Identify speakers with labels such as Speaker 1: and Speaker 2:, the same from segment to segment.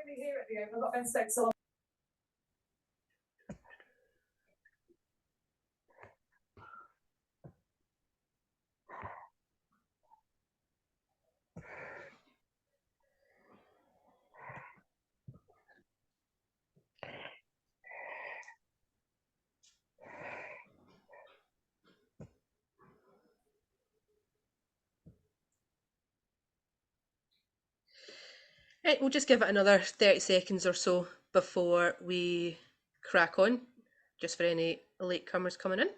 Speaker 1: finally here at the end. I've not been sick so long.
Speaker 2: Right, we'll just give it another 30 seconds or so before we crack on, just for any latecomers coming in.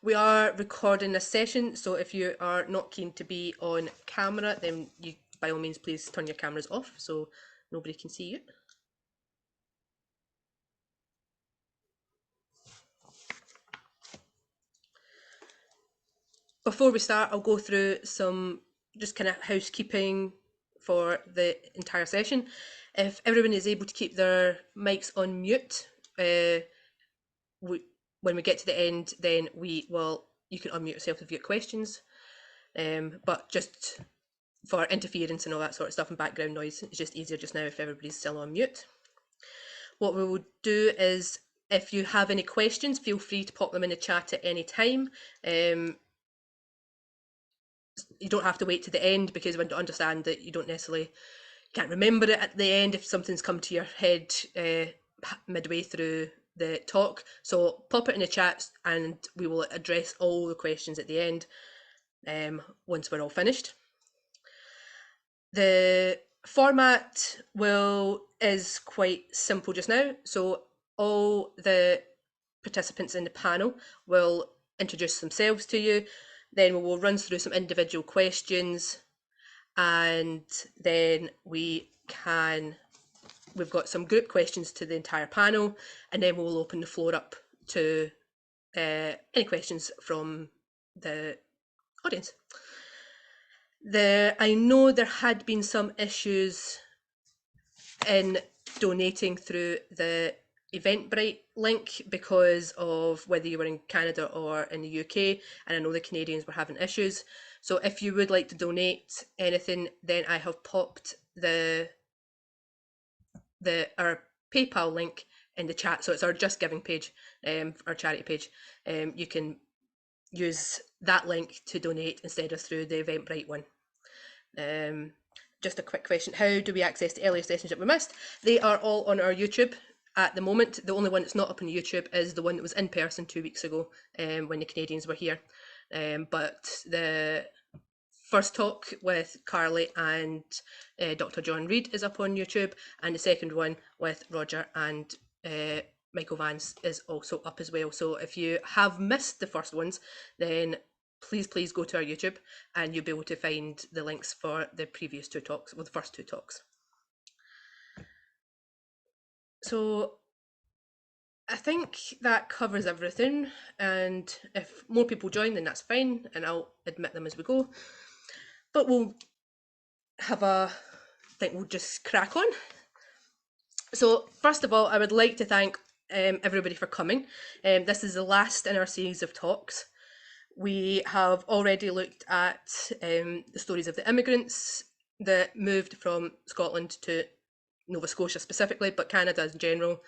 Speaker 2: We are recording this session, so if you are not keen to be on camera, then you, by all means, please turn your cameras off so nobody can see you. Before we start, I'll go through some just kind of housekeeping for the entire session. If everyone is able to keep their mics on mute, when we get to the end, then you can unmute yourself if you have questions. But just for interference and all that sort of stuff and background noise, it's just easier just now if everybody's still on mute. What we will do is, if you have any questions, feel free to pop them in the chat at any time. You don't have to wait to the end, because we understand that you don't necessarily can't remember it at the end if something's come to your head midway through the talk. So pop it in the chat and we will address all the questions at the end once we're all finished. The format is quite simple just now. So all the participants in the panel will introduce themselves to you. Then we will run through some individual questions, and then we've got some group questions to the entire panel, and then we'll open the floor up to any questions from the audience. I know there had been some issues in donating through the Eventbrite link because of whether you were in Canada or in the UK, and I know the Canadians were having issues. So if you would like to donate anything, then I have popped our PayPal link in the chat. So it's our Just Giving page, our charity page. You can use that link to donate instead of through the Eventbrite one. Just a quick question: how do we access the earlier sessions that we missed? They are all on our YouTube at the moment. The only one that's not up on YouTube is the one that was in person 2 weeks ago, when the Canadians were here. But the first talk with Karly and Dr John Reid is up on YouTube, and the second one with Roger and Michael Vance is also up as well. So if you have missed the first ones, then please go to our YouTube and you'll be able to find the links for the previous two talks, well, the first two talks. So I think that covers everything, and if more people join, then that's fine, and I'll admit them as we go. But we'll just crack on. So first of all, I would like to thank everybody for coming. This is the last in our series of talks. We have already looked at the stories of the immigrants that moved from Scotland to Nova Scotia specifically, but Canada in general.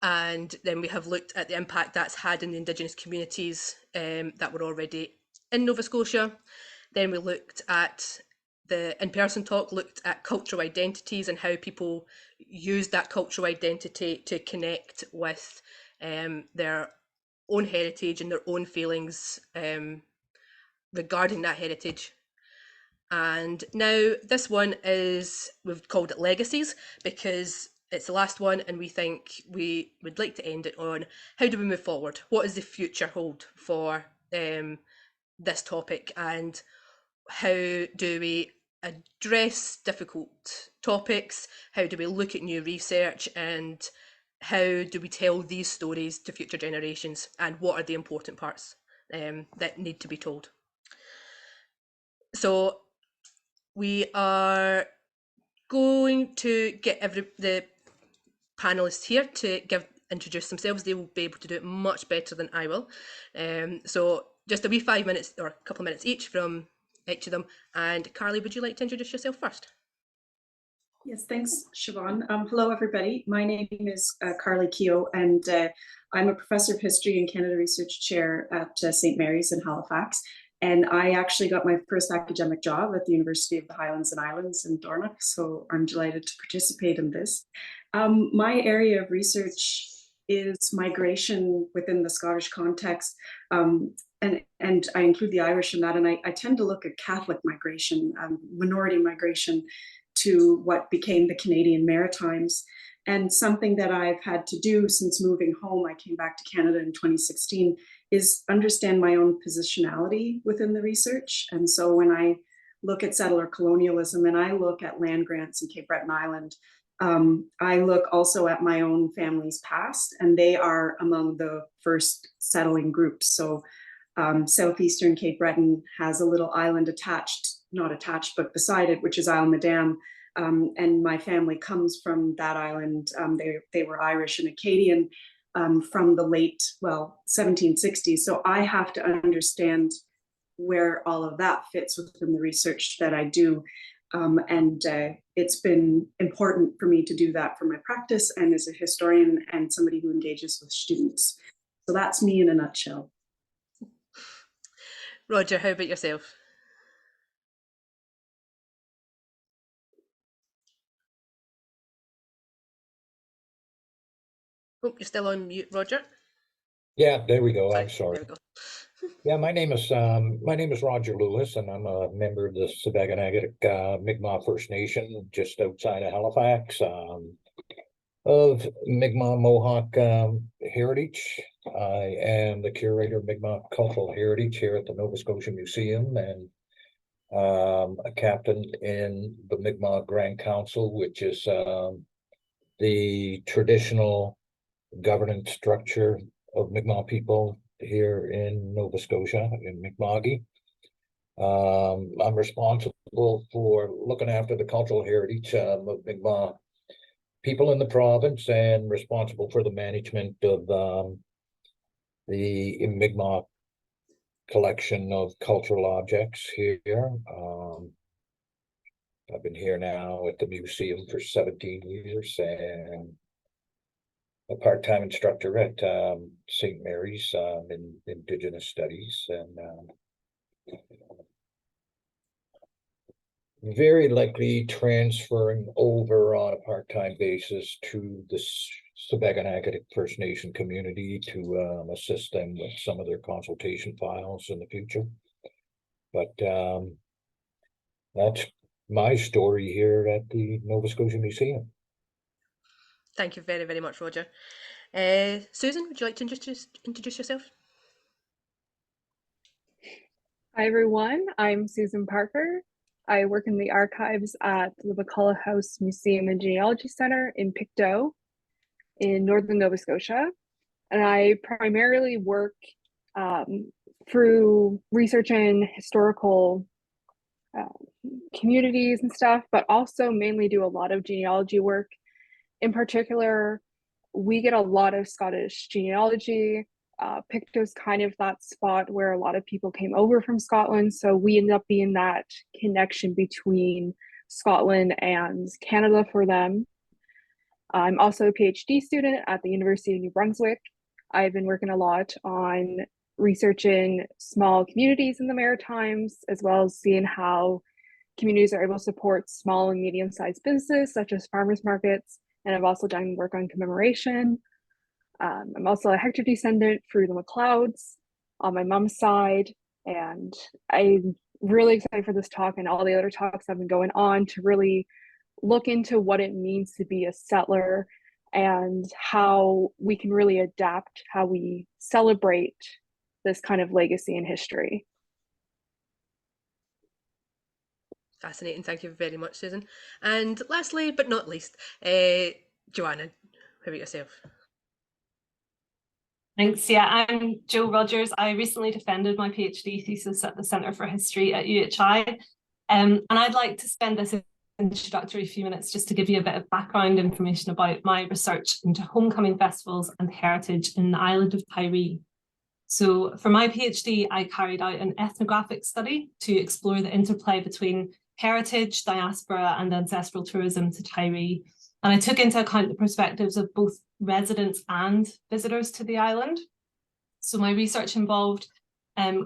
Speaker 2: And then we have looked at the impact that's had in the Indigenous communities that were already in Nova Scotia. Then we looked at the in-person talk, looked at cultural identities and how people use that cultural identity to connect with their own heritage and their own feelings regarding that heritage. And now this one we've called it Legacies because it's the last one, and we think we would like to end it on how do we move forward? What does the future hold for this topic, and how do we address difficult topics? How do we look at new research, and how do we tell these stories to future generations, and what are the important parts that need to be told? So we are going to get the panelists here to introduce themselves. They will be able to do it much better than I will. So just a wee 5 minutes or a couple of minutes each from each of them. And Karly, would you like to introduce yourself first?
Speaker 3: Yes, thanks, Siobhan. Hello, everybody. My name is Karly Kehoe, and I'm a professor of history and Canada Research Chair at St. Mary's in Halifax. And I actually got my first academic job at the University of the Highlands and Islands in Dornoch, so I'm delighted to participate in this. My area of research is migration within the Scottish context, and I include the Irish in that, and I tend to look at Catholic migration, minority migration, to what became the Canadian Maritimes. And something that I've had to do since moving home, I came back to Canada in 2016, is understand my own positionality within the research. And so when I look at settler colonialism and I look at land grants in Cape Breton Island, I look also at my own family's past, and they are among the first settling groups. So southeastern Cape Breton has a little island not attached, but beside it, which is Isle Madame. And my family comes from that island. They were Irish and Acadian from the late, 1760s. So I have to understand where all of that fits within the research that I do. It's been important for me to do that for my practice and as a historian and somebody who engages with students. So that's me in a nutshell.
Speaker 2: Roger, how about yourself? Oh, you're still on mute, Roger.
Speaker 4: Yeah, there we go.
Speaker 2: Sorry,
Speaker 4: I'm sorry.
Speaker 2: there we go.
Speaker 4: Yeah, my name is Roger Lewis, and I'm a member of the Sebeganagitic Mi'kmaq First Nation just outside of Halifax, of Mi'kmaq Mohawk heritage. I am the curator of Mi'kmaq cultural heritage here at the Nova Scotia Museum, and a captain in the Mi'kmaq Grand Council, which is the traditional governance structure of Mi'kmaq people here in Nova Scotia, in Mi'kma'ki. I'm responsible for looking after the cultural heritage of Mi'kmaq people in the province, and responsible for the management of the Mi'kmaq collection of cultural objects here. I've been here now at the museum for 17 years, and a part-time instructor at St. Mary's in Indigenous Studies, and very likely transferring over on a part-time basis to the Sebeganagitic First Nation community to assist them with some of their consultation files in the future. But that's my story here at the Nova Scotia Museum.
Speaker 2: Thank you very, very much, Roger. Susan, would you like to introduce yourself?
Speaker 5: Hi, everyone. I'm Susan Parker. I work in the archives at the McCulloch House Museum and Genealogy Centre in Pictou in northern Nova Scotia. And I primarily work through research in historical communities and stuff, but also mainly do a lot of genealogy work. In particular, we get a lot of Scottish genealogy. Pictou's kind of that spot where a lot of people came over from Scotland, so we end up being that connection between Scotland and Canada for them. I'm also a PhD student at the University of New Brunswick. I've been working a lot on researching small communities in the Maritimes, as well as seeing how communities are able to support small and medium-sized businesses, such as farmers markets. And I've also done work on commemoration. I'm also a Hector descendant through the McLeods on my mom's side. And I'm really excited for this talk and all the other talks that have been going on to really look into what it means to be a settler and how we can really adapt how we celebrate this kind of legacy and history.
Speaker 2: Fascinating. Thank you very much, Susan. And lastly, but not least, Joanna, how about yourself?
Speaker 6: Thanks. Yeah, I'm Jo Rodgers. I recently defended my PhD thesis at the Centre for History at UHI. And I'd like to spend this introductory few minutes just to give you a bit of background information about my research into homecoming festivals and heritage in the island of Tiree. So for my PhD, I carried out an ethnographic study to explore the interplay between heritage, diaspora, and ancestral tourism to Tiree. And I took into account the perspectives of both residents and visitors to the island. So my research involved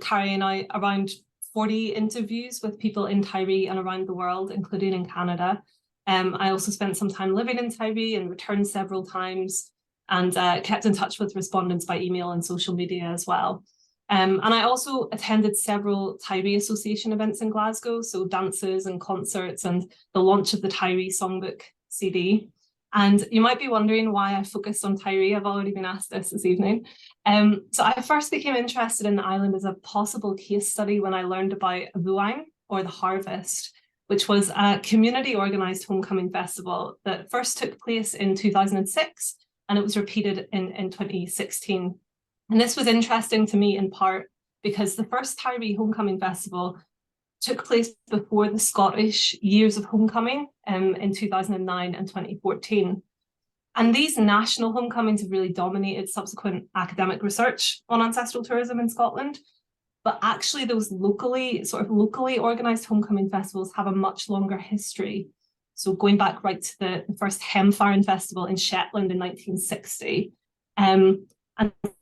Speaker 6: carrying out around 40 interviews with people in Tiree and around the world, including in Canada. I also spent some time living in Tiree and returned several times, and kept in touch with respondents by email and social media as well. And I also attended several Tiree Association events in Glasgow, so dances and concerts and the launch of the Tiree Songbook CD. And you might be wondering why I focused on Tiree. I've already been asked this evening. So I first became interested in the island as a possible case study when I learned about Vuang, or the Harvest, which was a community organised homecoming festival that first took place in 2006, and it was repeated in 2016. And this was interesting to me in part because the first Tiree Homecoming Festival took place before the Scottish Years of Homecoming in 2009 and 2014. And these national homecomings have really dominated subsequent academic research on ancestral tourism in Scotland. But actually those locally organised homecoming festivals have a much longer history. So going back right to the first Hemfarn Festival in Shetland in 1960. And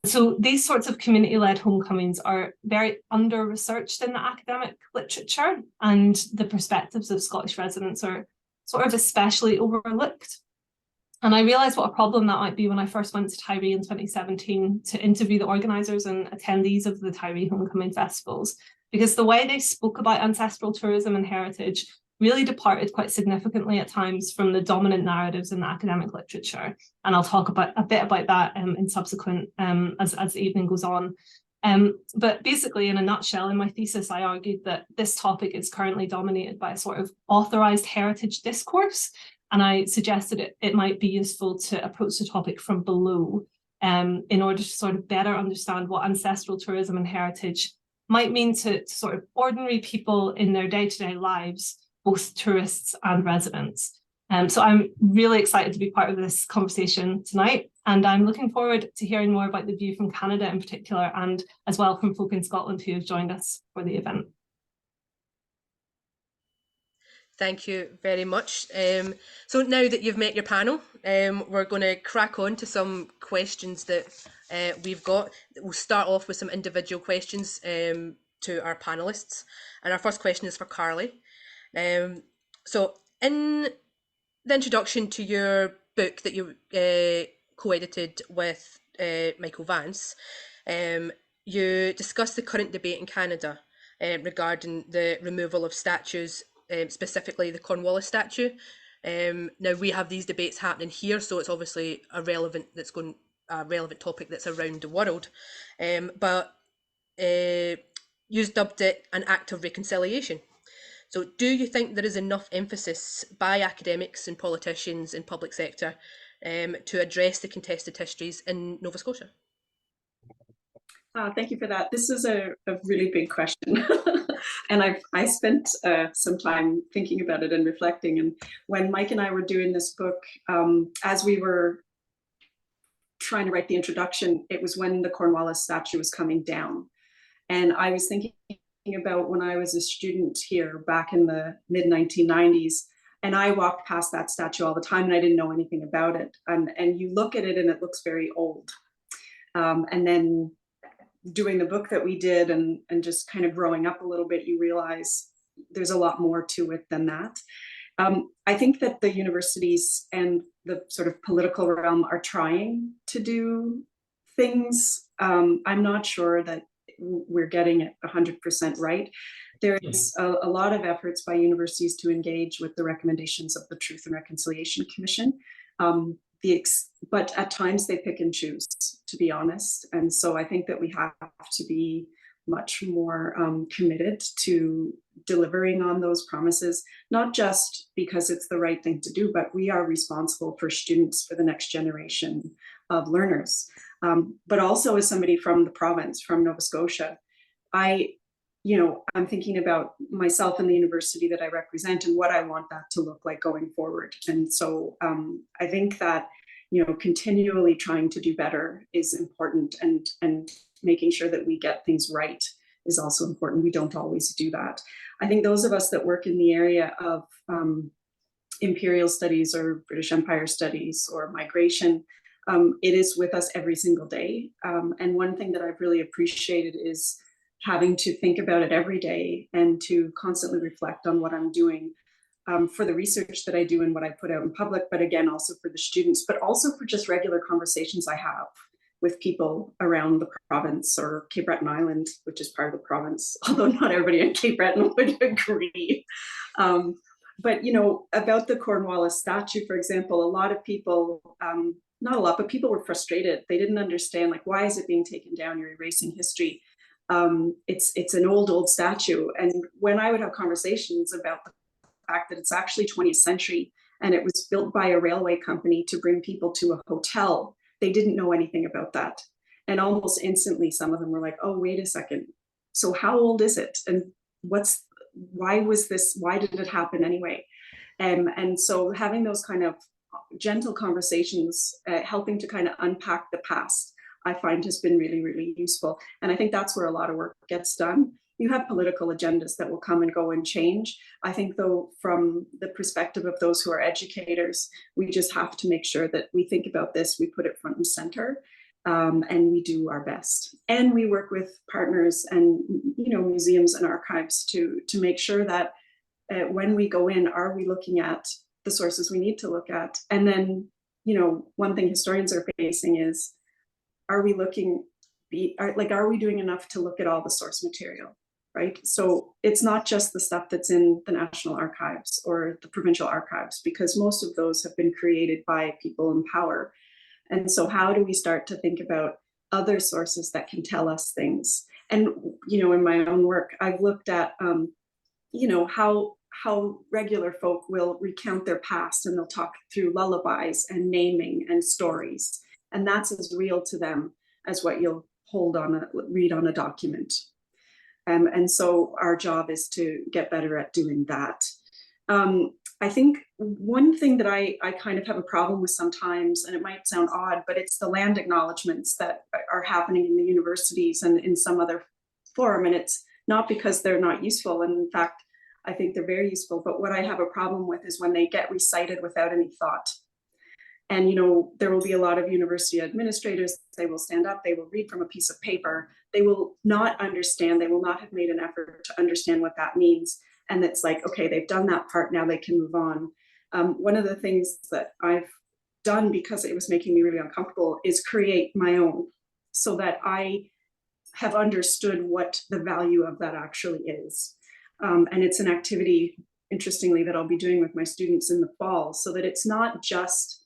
Speaker 6: so these sorts of community-led homecomings are very under-researched in the academic literature, and the perspectives of Scottish residents are sort of especially overlooked. And I realised what a problem that might be when I first went to Tiree in 2017 to interview the organisers and attendees of the Tiree Homecoming Festivals, because the way they spoke about ancestral tourism and heritage really departed quite significantly at times from the dominant narratives in the academic literature. And I'll talk a bit about that in subsequent, as the evening goes on. But basically, in a nutshell, in my thesis, I argued that this topic is currently dominated by a sort of authorised heritage discourse. And I suggested it might be useful to approach the topic from below in order to sort of better understand what ancestral tourism and heritage might mean to sort of ordinary people in their day-to-day lives, both tourists and residents. So I'm really excited to be part of this conversation tonight, and I'm looking forward to hearing more about the view from Canada in particular, and as well from folk in Scotland who have joined us for the event.
Speaker 2: Thank you very much. So now that you've met your panel, we're going to crack on to some questions that we've got. We'll start off with some individual questions to our panellists. And our first question is for Karly. So in the introduction to your book that you co-edited with Michael Vance, you discussed the current debate in Canada regarding the removal of statues, specifically the Cornwallis statue. Now we have these debates happening here, so it's obviously a relevant topic that's around the world. But you dubbed it an act of reconciliation. So do you think there is enough emphasis by academics and politicians in public sector to address the contested histories in Nova Scotia?
Speaker 3: Thank you for that. This is a really big question. And I spent some time thinking about it and reflecting. And when Mike and I were doing this book, as we were trying to write the introduction, it was when the Cornwallis statue was coming down. And I was thinking about when I was a student here back in the mid-1990s, and I walked past that statue all the time and I didn't know anything about it. And you look at it and it looks very old. And then doing the book that we did and just kind of growing up a little bit, you realize there's a lot more to it than that. I think that the universities and the sort of political realm are trying to do things. I'm not sure that we're getting it 100% right. There is a lot of efforts by universities to engage with the recommendations of the Truth and Reconciliation Commission. But at times they pick and choose, to be honest. And so I think that we have to be much more committed to delivering on those promises, not just because it's the right thing to do, but we are responsible for students, for the next generation of learners. But also as somebody from the province, from Nova Scotia, I'm thinking about myself and the university that I represent and what I want that to look like going forward. And so I think that, continually trying to do better is important, and making sure that we get things right is also important. We don't always do that. I think those of us that work in the area of imperial studies or British Empire studies or migration, it is with us every single day. And one thing that I've really appreciated is having to think about it every day and to constantly reflect on what I'm doing for the research that I do and what I put out in public, but again, also for the students, but also for just regular conversations I have with people around the province or Cape Breton Island, which is part of the province, although not everybody in Cape Breton would agree. But, you know, about the Cornwallis statue, for example, a lot of people, not a lot, but people were frustrated. They didn't understand, like, why is it being taken down? You're erasing history. It's an old statue. And when I would have conversations about the fact that it's actually 20th century and it was built by a railway company to bring people to a hotel, they didn't know anything about that. And almost instantly, some of them were like, oh, wait a second. So how old is it? And why did it happen anyway? And so having those kind of gentle conversations, helping to kind of unpack the past, I find has been really, really useful. And I think that's where a lot of work gets done. You have political agendas that will come and go and change. I think, though, from the perspective of those who are educators, we just have to make sure that we think about this, we put it front and center, and we do our best. And we work with partners and, you know, museums and archives to make sure that when we go in, are we looking at the sources we need to look at? And then, you know, one thing historians are facing is, are we doing enough to look at all the source material? Right? So it's not just the stuff that's in the National Archives or the provincial archives, because most of those have been created by people in power. And so how do we start to think about other sources that can tell us things? And, you know, in my own work, I've looked at, you know, how regular folk will recount their past and they'll talk through lullabies and naming and stories. And that's as real to them as what you'll read on a document. And so our job is to get better at doing that. I think one thing that I kind of have a problem with sometimes, and it might sound odd, but it's the land acknowledgements that are happening in the universities and in some other forum. And it's not because they're not useful. And in fact, I think they're very useful. But what I have a problem with is when they get recited without any thought. And, you know, there will be a lot of university administrators, they will stand up, they will read from a piece of paper, they will not understand, they will not have made an effort to understand what that means. And it's like, okay, they've done that part, now they can move on. One of the things that I've done, because it was making me really uncomfortable, is create my own, so that I have understood what the value of that actually is. And it's an activity, interestingly, that I'll be doing with my students in the fall, so that it's not just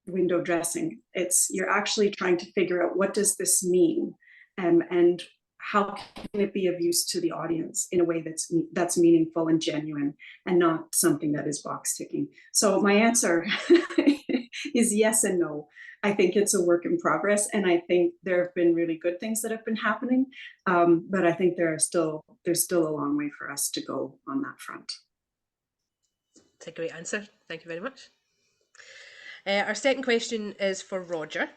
Speaker 3: window dressing. You're actually trying to figure out, what does this mean, and how can it be of use to the audience in a way that's meaningful and genuine, and not something that is box ticking. So my answer is yes and no. I think it's a work in progress, and I think there have been really good things that have been happening, but I think there's still a long way for us to go on that front.
Speaker 2: That's a great answer. Thank you very much. Our second question is for Roger.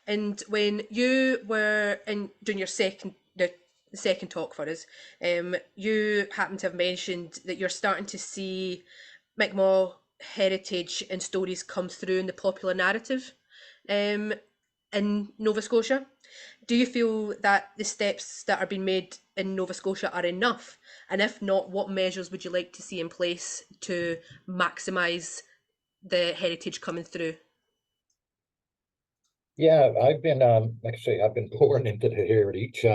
Speaker 2: And when you were doing your second talk for us, you happen to have mentioned that you're starting to see Mi'kmaq heritage and stories come through in the popular narrative in Nova Scotia. Do you feel that the steps that are being made in Nova Scotia are enough? And if not, what measures would you like to see in place to maximise the heritage coming through?
Speaker 4: Yeah, I've been, like I say, I've been born into the heritage,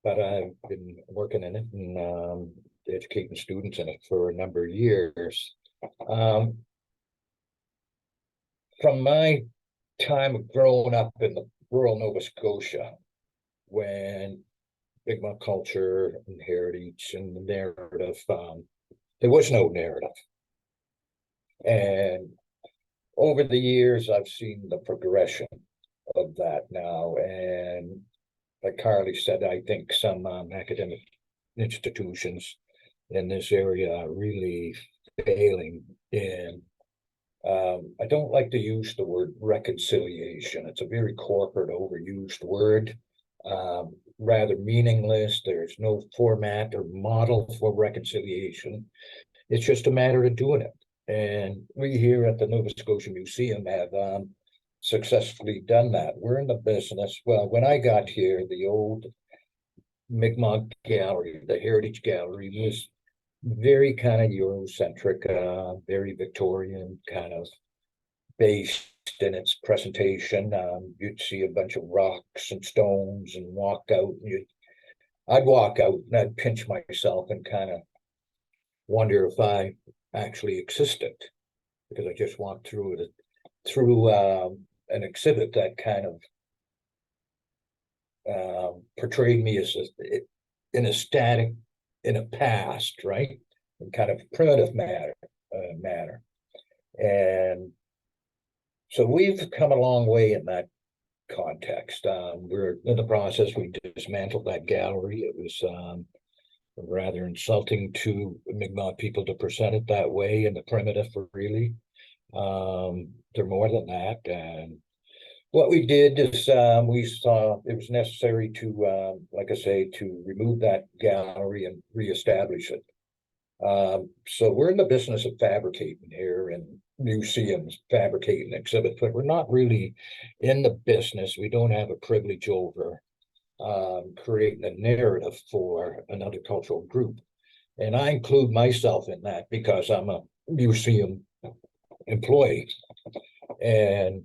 Speaker 4: but I've been working in it and educating students in it for a number of years. From my time of growing up in the rural Nova Scotia, when Mi'kmaq culture and heritage and the narrative, there was no narrative. And over the years, I've seen the progression of that now. And like Karly said, I think some academic institutions in this area are really failing in, I don't like to use the word reconciliation. It's a very corporate, overused word. rather meaningless. There's no format or model for reconciliation. It's just a matter of doing it. And we here at the Nova Scotia Museum have successfully done that. We're in the business. Well, when I got here, the old Mi'kmaq Gallery, the Heritage Gallery, was very kind of Eurocentric, very Victorian kind of based in its presentation. You'd see a bunch of rocks and stones and walk out. I'd walk out and I'd pinch myself and kind of wonder if I actually existed, because I just walked through an exhibit that kind of portrayed me as in a static, in a past, right? In kind of primitive manner. And so we've come a long way in that context. We're in the process, we dismantled that gallery. It was rather insulting to Mi'kmaq people to present it that way in the primitive, really. They're more than that. And what we did is we saw it was necessary to, like I say, to remove that gallery and reestablish it. So we're in the business of fabricating here and museums, fabricating exhibits, but we're not really in the business. We don't have a privilege over creating a narrative for another cultural group. And I include myself in that because I'm a museum employee. And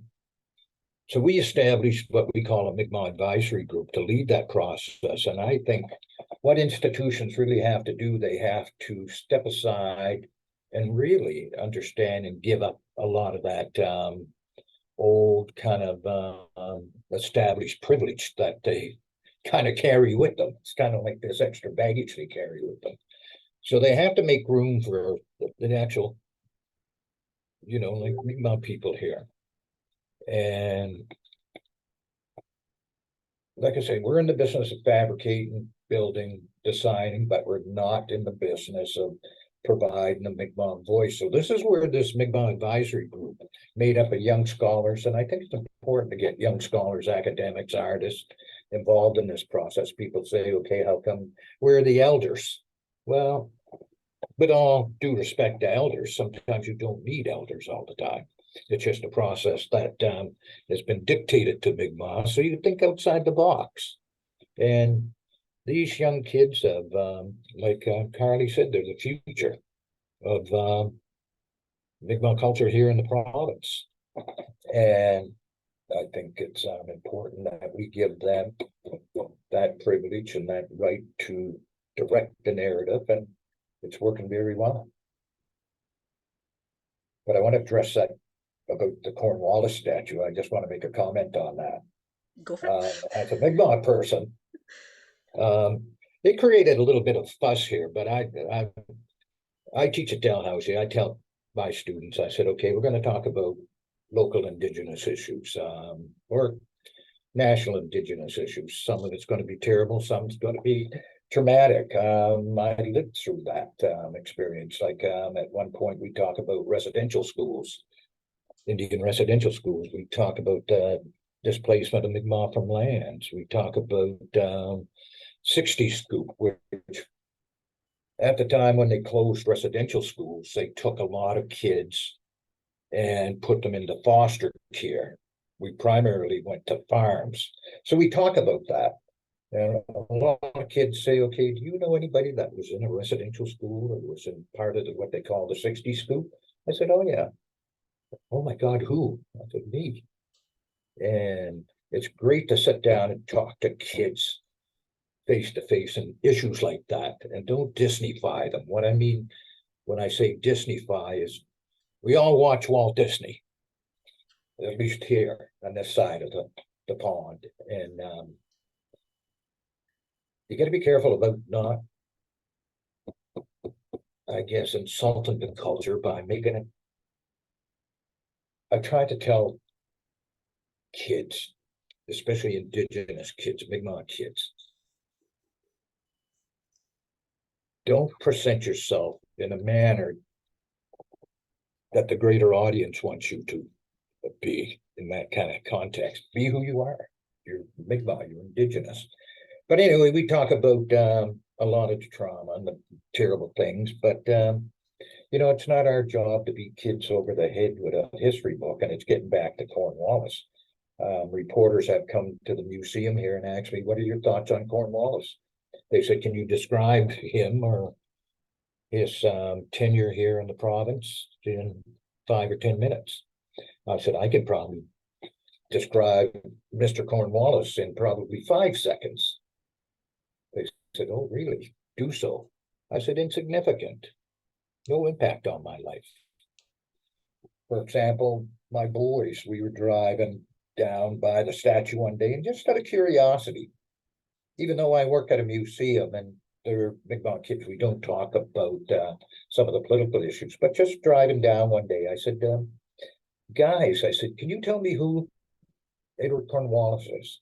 Speaker 4: so we established what we call a Mi'kmaq advisory group to lead that process. And I think what institutions really have to do, they have to step aside and really understand and give up a lot of that old kind of established privilege that they kind of carry with them. It's kind of like this extra baggage they carry with them. So they have to make room for the actual, like Mi'kmaq people here. And like I say, we're in the business of fabricating, building, designing, but we're not in the business of providing a Mi'kmaq voice. So this is where this Mi'kmaq advisory group made up of young scholars, and I think it's important to get young scholars, academics, artists involved in this process. People say, okay, how come we're the elders? Well, with all due respect to elders, sometimes you don't need elders all the time. It's just a process that has been dictated to Mi'kmaq, so you think outside the box. And these young kids have, like Karly said, they're the future of Mi'kmaq culture here in the province. And I think it's important that we give them that privilege and that right to direct the narrative, and it's working very well. But I want to address that about the Cornwallis statue. I just want to make a comment on that.
Speaker 2: Go for it.
Speaker 4: As a Mi'kmaq person, it created a little bit of fuss here, but I teach at Dalhousie. I tell my students, I said, okay, we're going to talk about local Indigenous issues or national Indigenous issues. Some of it's going to be terrible, some's going to be traumatic. I lived through that experience. Like at one point, we talk about residential schools, Indian residential schools. We talk about displacement of Mi'kmaq from lands. We talk about 60 scoop, which at the time when they closed residential schools, they took a lot of kids and put them into foster care. We primarily went to farms. So we talk about that. And a lot of kids say, okay, do you know anybody that was in a residential school or was in part of what they call the 60 scoop? I said, oh yeah. Oh my God, who? I said, me. And it's great to sit down and talk to kids face to face and issues like that, and don't Disneyfy them. What I mean when I say Disneyfy is we all watch Walt Disney, at least here on this side of the pond. And you got to be careful about not, I guess, insulting the culture by making it. I try to tell kids, especially Indigenous kids, Mi'kmaq kids, don't present yourself in a manner that the greater audience wants you to be in that kind of context. Be who you are. you're Mi'kmaq, you're Indigenous. But anyway, we talk about a lot of the trauma and the terrible things, but you know, it's not our job to beat kids over the head with a history book, and it's getting back to Cornwallis. Reporters have come to the museum here and asked me, what are your thoughts on Cornwallis? They said, can you describe him or his tenure here in the province in 5 or 10 minutes? I said, I could probably describe Mr. Cornwallis in probably 5 seconds. They said, oh, really? Do so. I said, insignificant. No impact on my life. For example, my boys, we were driving down by the statue one day, and just out of curiosity, even though I work at a museum and they're Mi'kmaq kids, we don't talk about some of the political issues, but just driving down one day, I said, guys, I said, can you tell me who Edward Cornwallis is?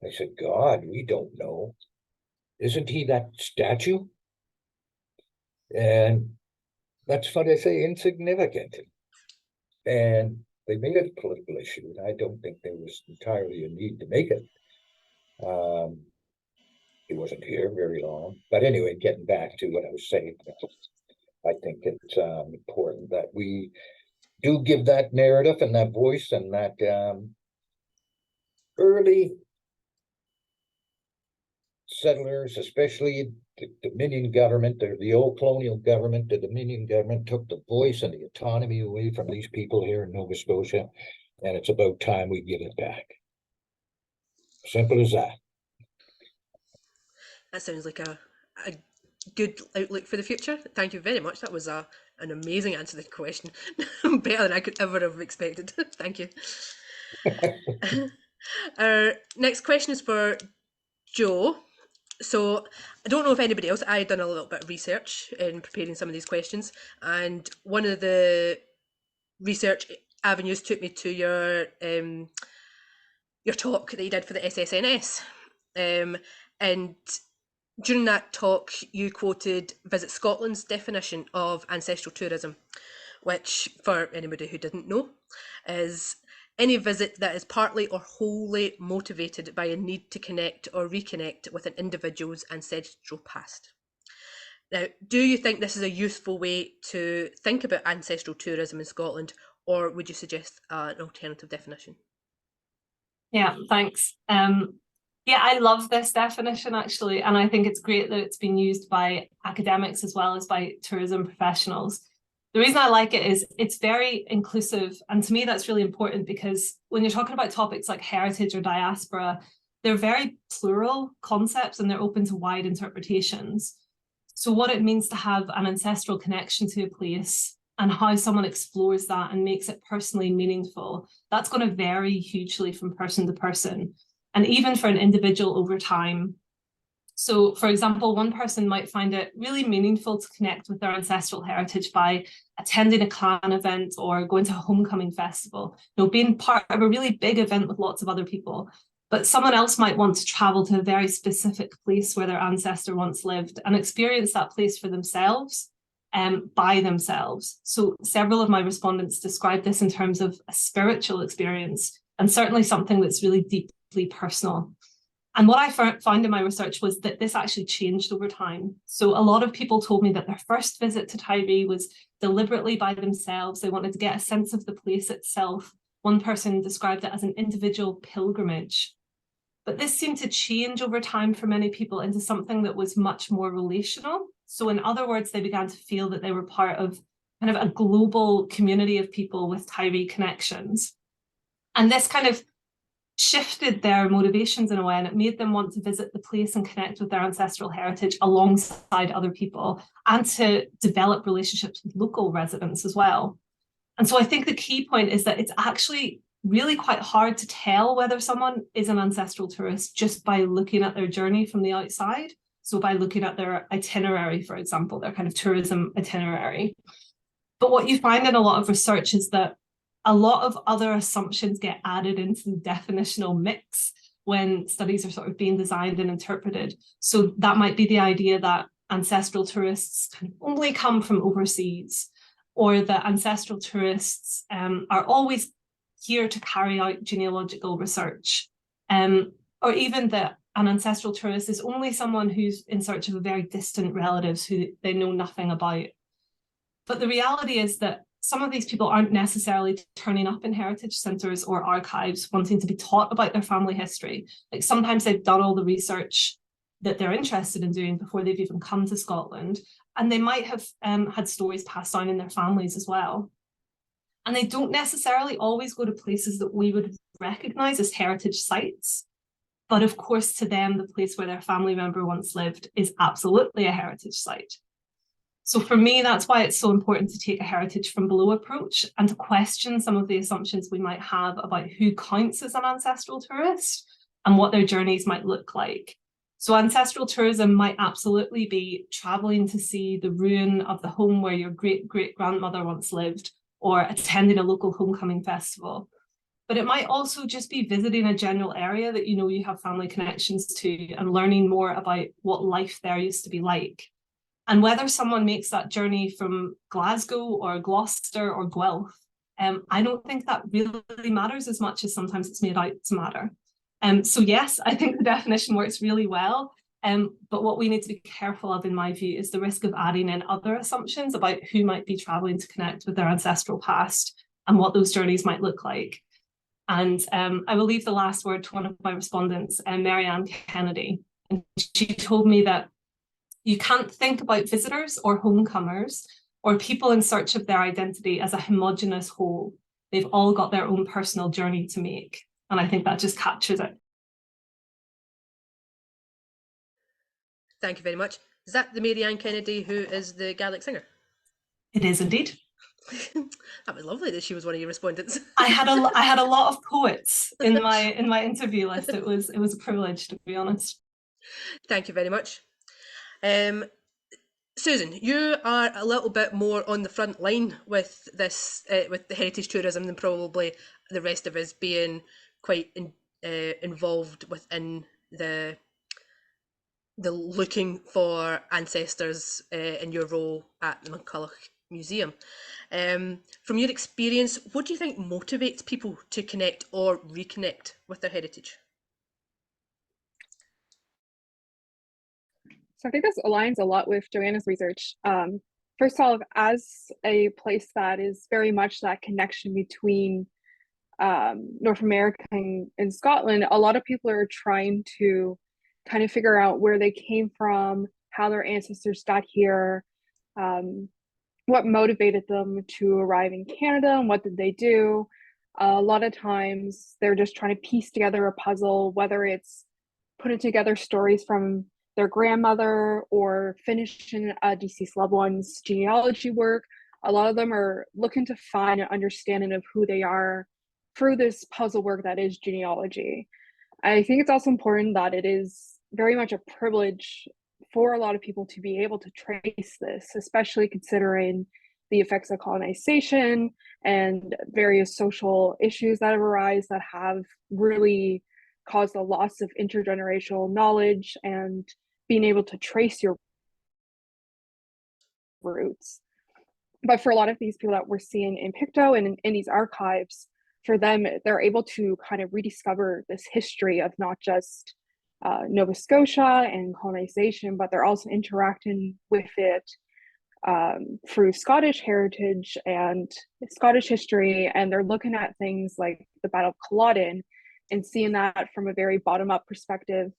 Speaker 4: I said, God, we don't know. Isn't he that statue? And that's what I say, insignificant. And they made it a political issue, and I don't think there was entirely a need to make it. He wasn't here very long. But anyway, getting back to what I was saying, I think it's important that we do give that narrative and that voice and that early settlers, especially the Dominion government, the old colonial government, the Dominion government took the voice and the autonomy away from these people here in Nova Scotia, and it's about time we give it back. Simple as that.
Speaker 2: That sounds like a good outlook for the future. Thank you very much. That was an amazing answer to the question. Better than I could ever have expected. Thank you. Our next question is for Joe. So I don't know if anybody else, I had done a little bit of research in preparing some of these questions, and one of the research avenues took me to your talk that you did for the SSNS. And during that talk, you quoted Visit Scotland's definition of ancestral tourism, which, for anybody who didn't know, is any visit that is partly or wholly motivated by a need to connect or reconnect with an individual's ancestral past. Now, do you think this is a useful way to think about ancestral tourism in Scotland, or would you suggest an alternative definition?
Speaker 6: Yeah, thanks. Yeah, I love this definition actually, and I think it's great that it's been used by academics as well as by tourism professionals. The reason I like it is it's very inclusive, and to me that's really important because when you're talking about topics like heritage or diaspora, they're very plural concepts and they're open to wide interpretations. So what it means to have an ancestral connection to a place and how someone explores that and makes it personally meaningful, that's going to vary hugely from person to person, and even for an individual over time. So, for example, one person might find it really meaningful to connect with their ancestral heritage by attending a clan event or going to a homecoming festival, being part of a really big event with lots of other people. But someone else might want to travel to a very specific place where their ancestor once lived and experience that place for themselves, by themselves. So several of my respondents described this in terms of a spiritual experience, and certainly something that's really deeply personal. And what I found in my research was that this actually changed over time. So a lot of people told me that their first visit to Tiree was deliberately by themselves. They wanted to get a sense of the place itself. One person described it as an individual pilgrimage. But this seemed to change over time for many people into something that was much more relational. So in other words, they began to feel that they were part of kind of a global community of people with Tiree connections. And this kind of shifted their motivations in a way, and it made them want to visit the place and connect with their ancestral heritage alongside other people and to develop relationships with local residents as well. And so I think the key point is that it's actually really quite hard to tell whether someone is an ancestral tourist just by looking at their journey from the outside. So by looking at their itinerary, for example, their kind of tourism itinerary. But what you find in a lot of research is that a lot of other assumptions get added into the definitional mix when studies are sort of being designed and interpreted. So that might be the idea that ancestral tourists can only come from overseas, or that ancestral tourists are always here to carry out genealogical research, or even that an ancestral tourist is only someone who's in search of a very distant relatives who they know nothing about. But the reality is that some of these people aren't necessarily turning up in heritage centres or archives wanting to be taught about their family history. Like sometimes they've done all the research that they're interested in doing before they've even come to Scotland, and they might have had stories passed down in their families as well. And they don't necessarily always go to places that we would recognise as heritage sites. But of course, to them, the place where their family member once lived is absolutely a heritage site. So for me, that's why it's so important to take a heritage from below approach and to question some of the assumptions we might have about who counts as an ancestral tourist and what their journeys might look like. So ancestral tourism might absolutely be travelling to see the ruin of the home where your great-great-grandmother once lived, or attending a local homecoming festival. But it might also just be visiting a general area that you know you have family connections to and learning more about what life there used to be like. And whether someone makes that journey from Glasgow or Gloucester or Guelph, I don't think that really matters as much as sometimes it's made out to matter. So yes, I think the definition works really well. But what we need to be careful of, in my view, is the risk of adding in other assumptions about who might be travelling to connect with their ancestral past and what those journeys might look like. And I will leave the last word to one of my respondents, Marianne Kennedy. And she told me that you can't think about visitors or homecomers or people in search of their identity as a homogenous whole. They've all got their own personal journey to make. And I think that just captures it.
Speaker 2: Thank you very much. Is that the Marianne Kennedy who is the Gaelic singer?
Speaker 6: It is indeed.
Speaker 2: That was lovely that she was one of your respondents.
Speaker 6: I had a lot of poets in my interview list. It was a privilege, to be honest.
Speaker 2: Thank you very much. Susan, you are a little bit more on the front line with this, with the heritage tourism than probably the rest of us, being quite involved within the looking for ancestors in your role at the McCulloch Museum. From your experience, what do you think motivates people to connect or reconnect with their heritage?
Speaker 5: So I think this aligns a lot with Joanna's research. First of all, as a place that is very much that connection between North America and Scotland, a lot of people are trying to kind of figure out where they came from, how their ancestors got here, what motivated them to arrive in Canada, and what did they do. A lot of times they're just trying to piece together a puzzle, whether it's putting together stories from their grandmother or finishing a deceased loved one's genealogy work. A lot of them are looking to find an understanding of who they are through this puzzle work that is genealogy. I think it's also important that it is very much a privilege for a lot of people to be able to trace this, especially considering the effects of colonization and various social issues that have arisen that have really caused a loss of intergenerational knowledge and being able to trace your roots. But for a lot of these people that we're seeing in Pictou and in these archives, for them, they're able to kind of rediscover this history of not just Nova Scotia and colonization, but they're also interacting with it through Scottish heritage and Scottish history, and they're looking at things like the Battle of Culloden and seeing that from a very bottom-up perspective,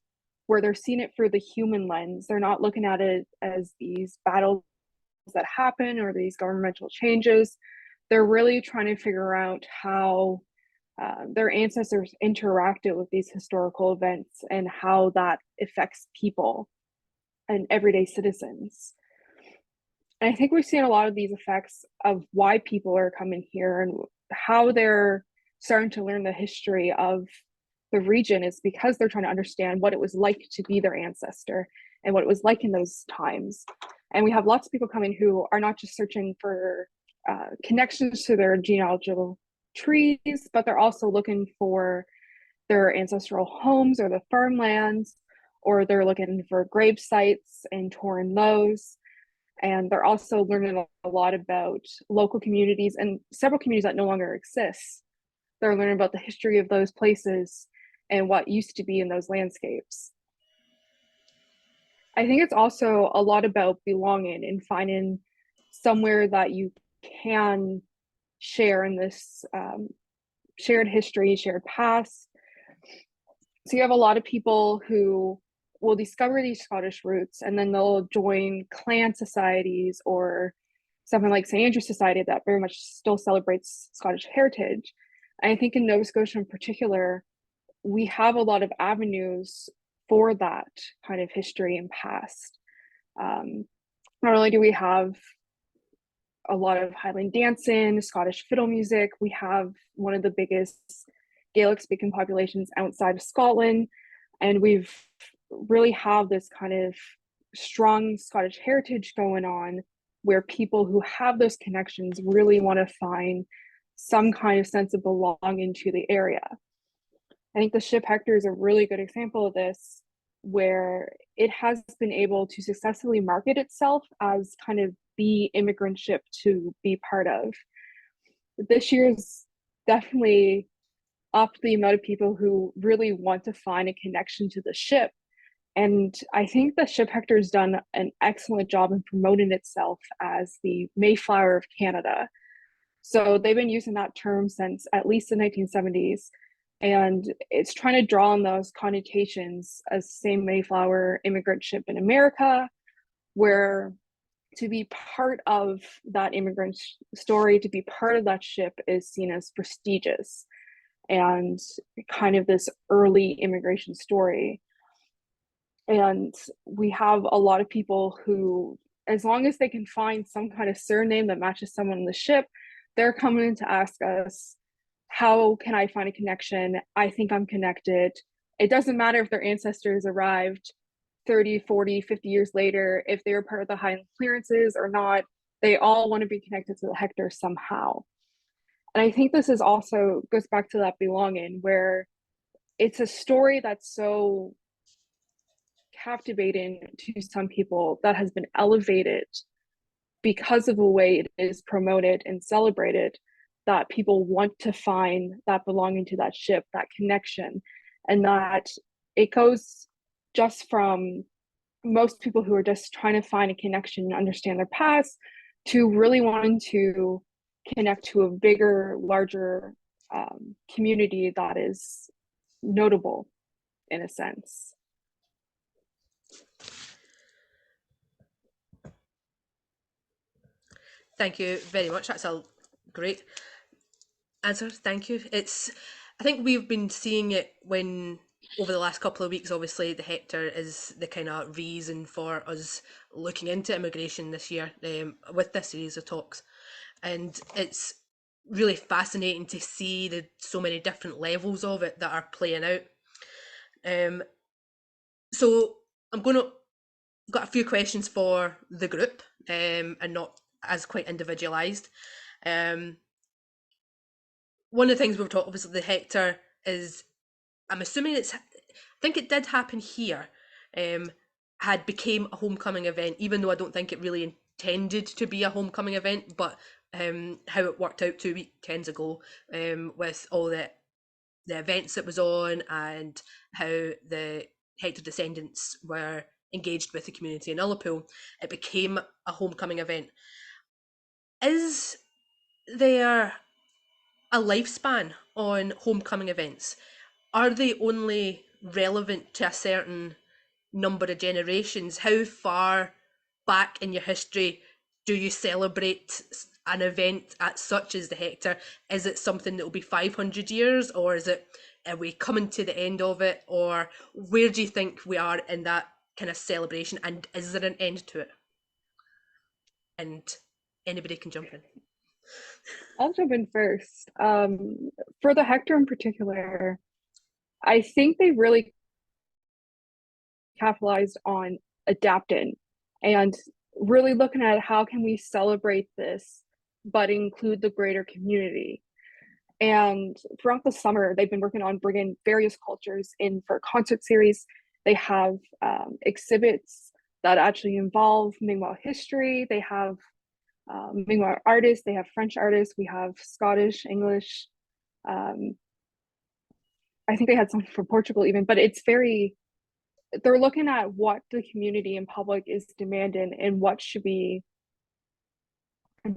Speaker 5: where they're seeing it through the human lens. They're not looking at it as these battles that happen or these governmental changes. They're really trying to figure out how their ancestors interacted with these historical events and how that affects people and everyday citizens. And I think we've seen a lot of these effects of why people are coming here and how they're starting to learn the history of the region is because they're trying to understand what it was like to be their ancestor and what it was like in those times. And we have lots of people coming who are not just searching for connections to their genealogical trees, but they're also looking for their ancestral homes or the farmlands, or they're looking for grave sites and touring those. And they're also learning a lot about local communities and several communities that no longer exist. They're learning about the history of those places and what used to be in those landscapes. I think it's also a lot about belonging and finding somewhere that you can share in this shared history, shared past. So you have a lot of people who will discover these Scottish roots, and then they'll join clan societies or something like St. Andrew's Society that very much still celebrates Scottish heritage. And I think in Nova Scotia in particular, we have a lot of avenues for that kind of history and past. Not only do we have a lot of Highland dancing, Scottish fiddle music, we have one of the biggest Gaelic speaking populations outside of Scotland, and we've really have this kind of strong Scottish heritage going on where people who have those connections really want to find some kind of sense of belonging to the area. I think the ship Hector is a really good example of this, where it has been able to successfully market itself as kind of the immigrant ship to be part of. This year's definitely upped the amount of people who really want to find a connection to the ship. And I think the ship Hector has done an excellent job in promoting itself as the Mayflower of Canada. So they've been using that term since at least the 1970s. And it's trying to draw on those connotations as same Mayflower immigrant ship in America, where to be part of that immigrant story, to be part of that ship is seen as prestigious and kind of this early immigration story. And we have a lot of people who, as long as they can find some kind of surname that matches someone on the ship, they're coming in to ask us, how can I find a connection? I think I'm connected. It doesn't matter if their ancestors arrived 30, 40, 50 years later, if they were part of the Highland clearances or not, they all want to be connected to the Hector somehow. And I think this is also goes back to that belonging, where it's a story that's so captivating to some people that has been elevated because of the way it is promoted and celebrated, that people want to find that belonging to that ship, that connection, and that it goes just from most people who are just trying to find a connection and understand their past to really wanting to connect to a bigger, larger community that is notable in a sense.
Speaker 2: Thank you very much. That's a great answer. Thank you. I think we've been seeing it when over the last couple of weeks, obviously the Hector is the kind of reason for us looking into immigration this year with this series of talks. And it's really fascinating to see the so many different levels of it that are playing out. So I'm got a few questions for the group and not as quite individualized. One of the things we've talked, obviously the Hector is, I'm assuming I think it did happen here, had became a homecoming event, even though I don't think it really intended to be a homecoming event, but how it worked out 2 weekends ago with all the events it was on and how the Hector descendants were engaged with the community in Ullapool, it became a homecoming event. Is there a lifespan on homecoming events? Are they only relevant to a certain number of generations? How far back in your history do you celebrate an event at such as the Hector? Is it something that will be 500 years, or are we coming to the end of it, or where do you think we are in that kind of celebration, and is there an end to it? And anybody can jump in.
Speaker 5: I'll jump in first. For the Hector in particular, I think they really capitalized on adapting and really looking at how can we celebrate this but include the greater community. And throughout the summer, they've been working on bringing various cultures in for a concert series. They have exhibits that actually involve Mi'kmaq history. They have Mi'kmaq artists, they have French artists, we have Scottish, English, I think they had something for Portugal even, but they're looking at what the community and public is demanding and what should be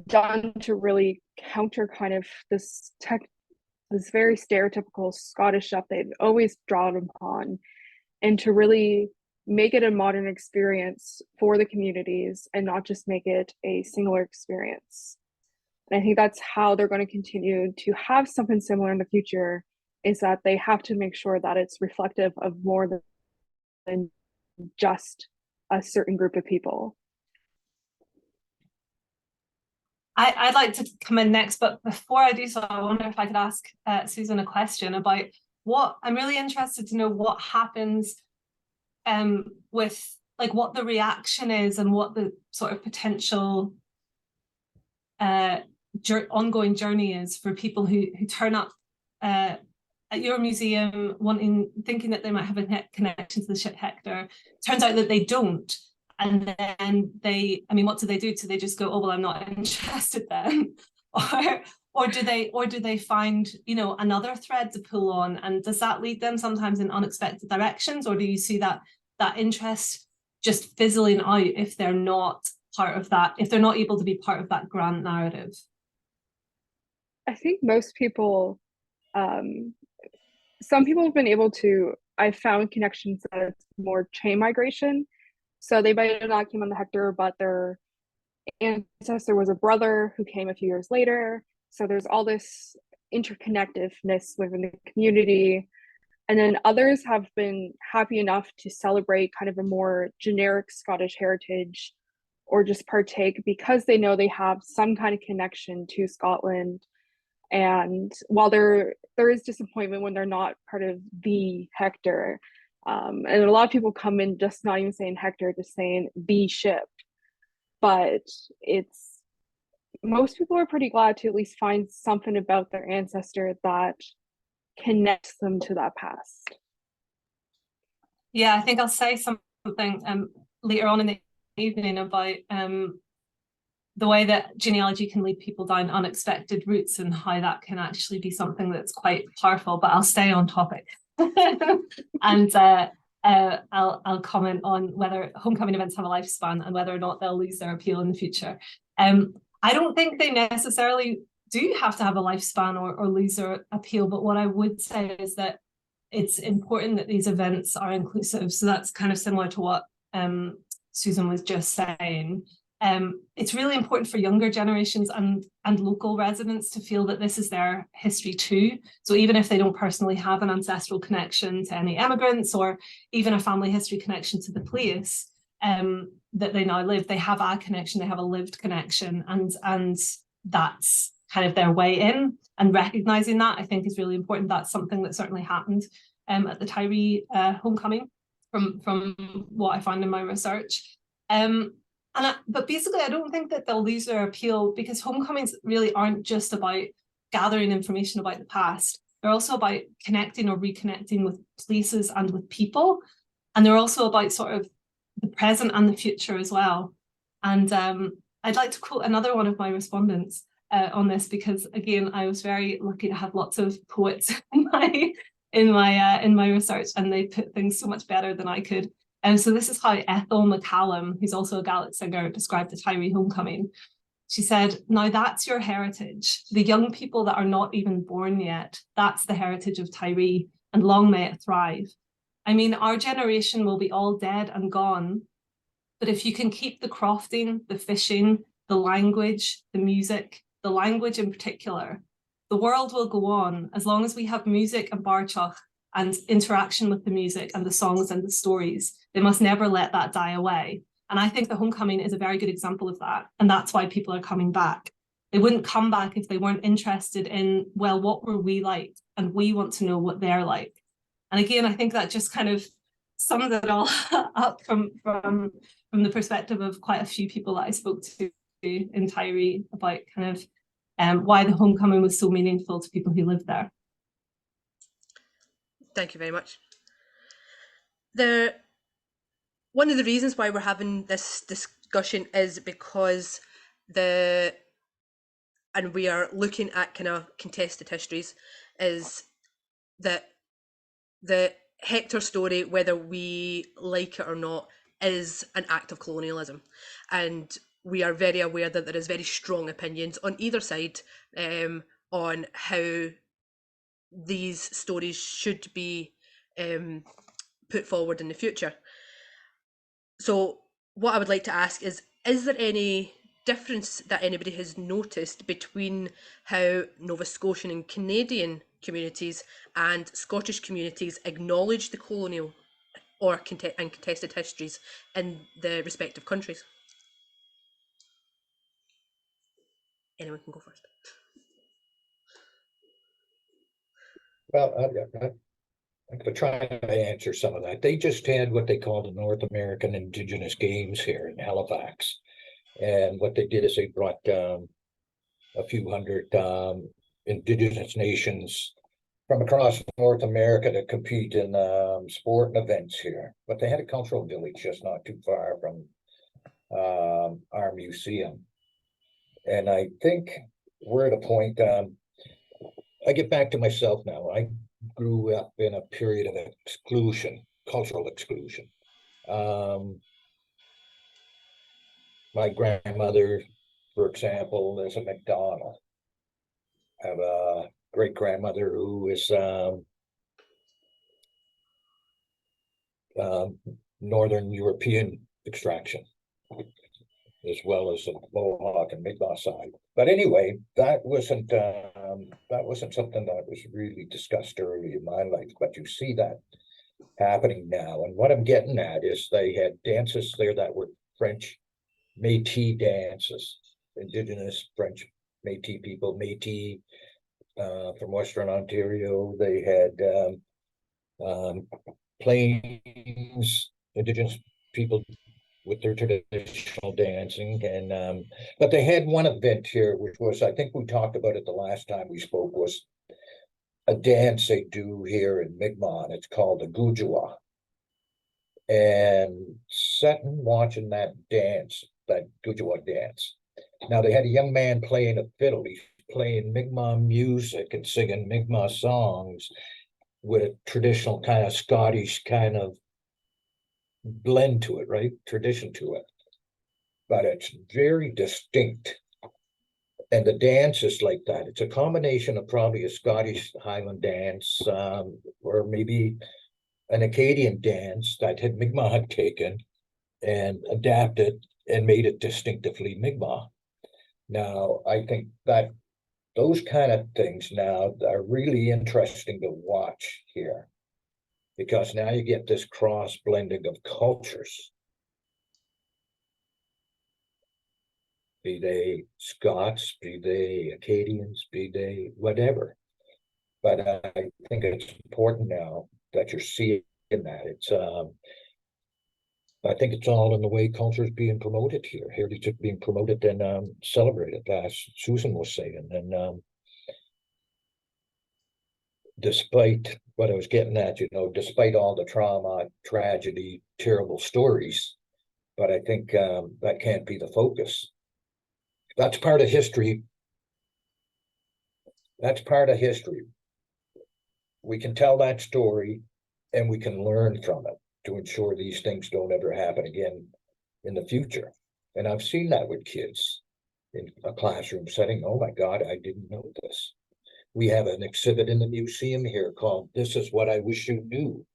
Speaker 5: done to really counter kind of this very stereotypical Scottish stuff they've always drawn upon, and to really make it a modern experience for the communities and not just make it a singular experience. And I think that's how they're going to continue to have something similar in the future, is that they have to make sure that it's reflective of more than just a certain group of people.
Speaker 6: I'd like to come in next, but before I do so, I wonder if I could ask Susan a question about I'm really interested to know what happens with like what the reaction is and what the sort of potential ongoing journey is for people who turn up at your museum thinking that they might have a connection to the ship Hector. Turns out that they don't. And then what do they do? Do they just go, oh, well, I'm not interested then? or do they find, another thread to pull on? And does that lead them sometimes in unexpected directions? Or do you see that interest just fizzling out if they're not part of that, if they're not able to be part of that grand narrative?
Speaker 5: I think most people, some people have been able to, I've found connections that it's more chain migration. So they might have not came on the Hector, but their ancestor was a brother who came a few years later. So there's all this interconnectedness within the community. And then others have been happy enough to celebrate kind of a more generic Scottish heritage, or just partake because they know they have some kind of connection to Scotland. And while there is disappointment when they're not part of the Hector, and a lot of people come in just not even saying Hector, just saying the ship. But most people are pretty glad to at least find something about their ancestor that connects them to that past.
Speaker 6: Yeah, I think I'll say something later on in the evening about the way that genealogy can lead people down unexpected routes and how that can actually be something that's quite powerful, but I'll stay on topic. And I'll comment on whether homecoming events have a lifespan and whether or not they'll lose their appeal in the future. I don't think they necessarily do have to have a lifespan or lose their appeal, but what I would say is that it's important that these events are inclusive. So that's kind of similar to what Susan was just saying. It's really important for younger generations and local residents to feel that this is their history too. So even if they don't personally have an ancestral connection to any emigrants or even a family history connection to the place that they now live, they have a connection, they have a lived connection, and that's kind of their way in. And recognizing that, I think, is really important. That's something that certainly happened at the Tiree homecoming from what I found in my research. But basically, I don't think that they'll lose their appeal, because homecomings really aren't just about gathering information about the past. They're also about connecting or reconnecting with places and with people. And they're also about sort of the present and the future as well. And I'd like to quote another one of my respondents on this, because again, I was very lucky to have lots of poets in my research, and they put things so much better than I could. And so this is how Ethel McCallum, who's also a Gaelic singer, described the Tiree homecoming. She said, "Now that's your heritage. The young people that are not even born yet, that's the heritage of Tiree, and long may it thrive. I mean, our generation will be all dead and gone, but if you can keep the crofting, the fishing, the language, the music, the language in particular, the world will go on as long as we have music and barchach and interaction with the music and the songs and the stories. They must never let that die away." And I think the homecoming is a very good example of that. And that's why people are coming back. They wouldn't come back if they weren't interested in, well, what were we like? And we want to know what they're like. And again, I think that just kind of sums it all up from the perspective of quite a few people that I spoke to in Tiree about kind of why the homecoming was so meaningful to people who lived there.
Speaker 2: Thank you very much. One of the reasons why we're having this discussion is because and we are looking at kind of contested histories. is that the Hector story, whether we like it or not, is an act of colonialism. And we are very aware that there is very strong opinions on either side on how these stories should be put forward in the future. So what I would like to ask is there any difference that anybody has noticed between how Nova Scotian and Canadian communities and Scottish communities acknowledge the colonial or contested histories in the respective countries? Anyone can go first.
Speaker 4: Well, I'm going to try to answer some of that. They just had what they call the North American Indigenous Games here in Halifax. And what they did is they brought a few hundred Indigenous nations from across North America to compete in sport and events here. But they had a cultural village just not too far from our museum. And I think we're at a point, I get back to myself now. I grew up in a period of exclusion, cultural exclusion. My grandmother, for example, is a McDonald. I have a great grandmother who is Northern European extraction, as well as the Mohawk and Mi'kmaq side. But anyway, that wasn't something that was really discussed early in my life. But you see that happening now. And what I'm getting at is they had dances there that were French Métis dances, Indigenous French Métis people, Métis from Western Ontario. They had Plains Indigenous people with their traditional dancing, and but they had one event here, which was, I think we talked about it the last time we spoke, was a dance they do here in Mi'kmaq. It's called the Gujua. And sitting watching that dance, that Gujua dance. Now they had a young man playing a fiddle. He's playing Mi'kmaq music and singing Mi'kmaq songs with a traditional kind of Scottish kind of blend to it, right? Tradition to it. But it's very distinct. And the dance is like that. It's a combination of probably a Scottish Highland dance, or maybe an Acadian dance that had Mi'kmaq had taken and adapted and made it distinctively Mi'kmaq. Now, I think that those kind of things now are really interesting to watch here, because now you get this cross blending of cultures, be they Scots, be they Acadians, be they whatever. But I think it's important now that you're seeing that. It's I think it's all in the way culture is being promoted here. Heritage is being promoted and celebrated, as Susan was saying. And despite what I was getting at, despite all the trauma, tragedy, terrible stories, but I think that can't be the focus. That's part of history. That's part of history. We can tell that story and we can learn from it to ensure these things don't ever happen again in the future. And I've seen that with kids in a classroom setting. Oh my God, I didn't know this. We have an exhibit in the museum here called "This Is What I Wish You Knew."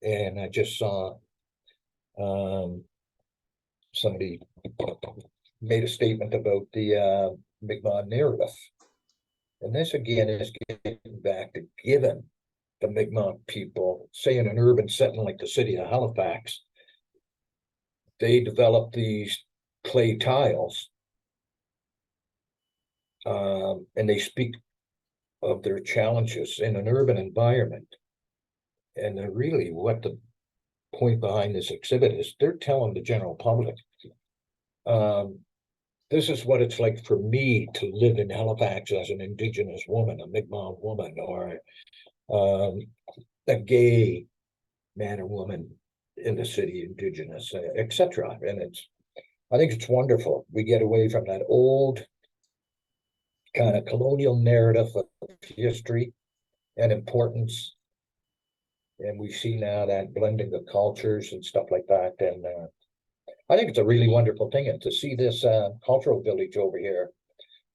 Speaker 4: And I just saw somebody made a statement about the Mi'kmaq narrative. And this again is getting back to giving the Mi'kmaq people, say in an urban setting like the city of Halifax, they developed these clay tiles, and they speak of their challenges in an urban environment. And they're really, what the point behind this exhibit is, they're telling the general public, this is what it's like for me to live in Halifax as an Indigenous woman, a Mi'kmaq woman, or a gay man or woman in the city, Indigenous, etc. And I think it's wonderful. We get away from that old kind of colonial narrative of history and importance. And we see now that blending of cultures and stuff like that. And I think it's a really wonderful thing. And to see this cultural village over here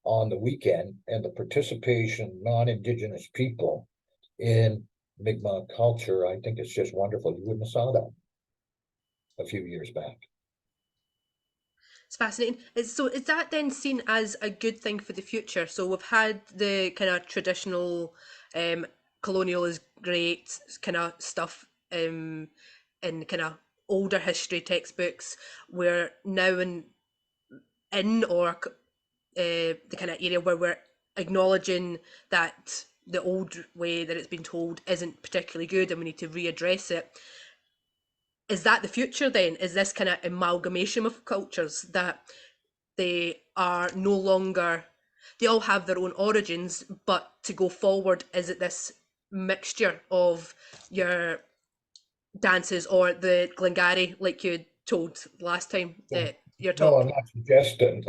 Speaker 4: on the weekend and the participation of non-Indigenous people in Mi'kmaq culture, I think it's just wonderful. You wouldn't have saw that a few years back.
Speaker 2: It's fascinating. So is that then seen as a good thing for the future? So we've had the kind of traditional colonial is great kind of stuff in kind of older history textbooks. We're now in or the kind of area where we're acknowledging that the old way that it's been told isn't particularly good and we need to readdress it. Is that the future then? Is this kind of amalgamation of cultures that they are no longer, they all have their own origins, but to go forward, is it this mixture of your dances or the Glengarry, like you told last time that you're talking?
Speaker 4: No,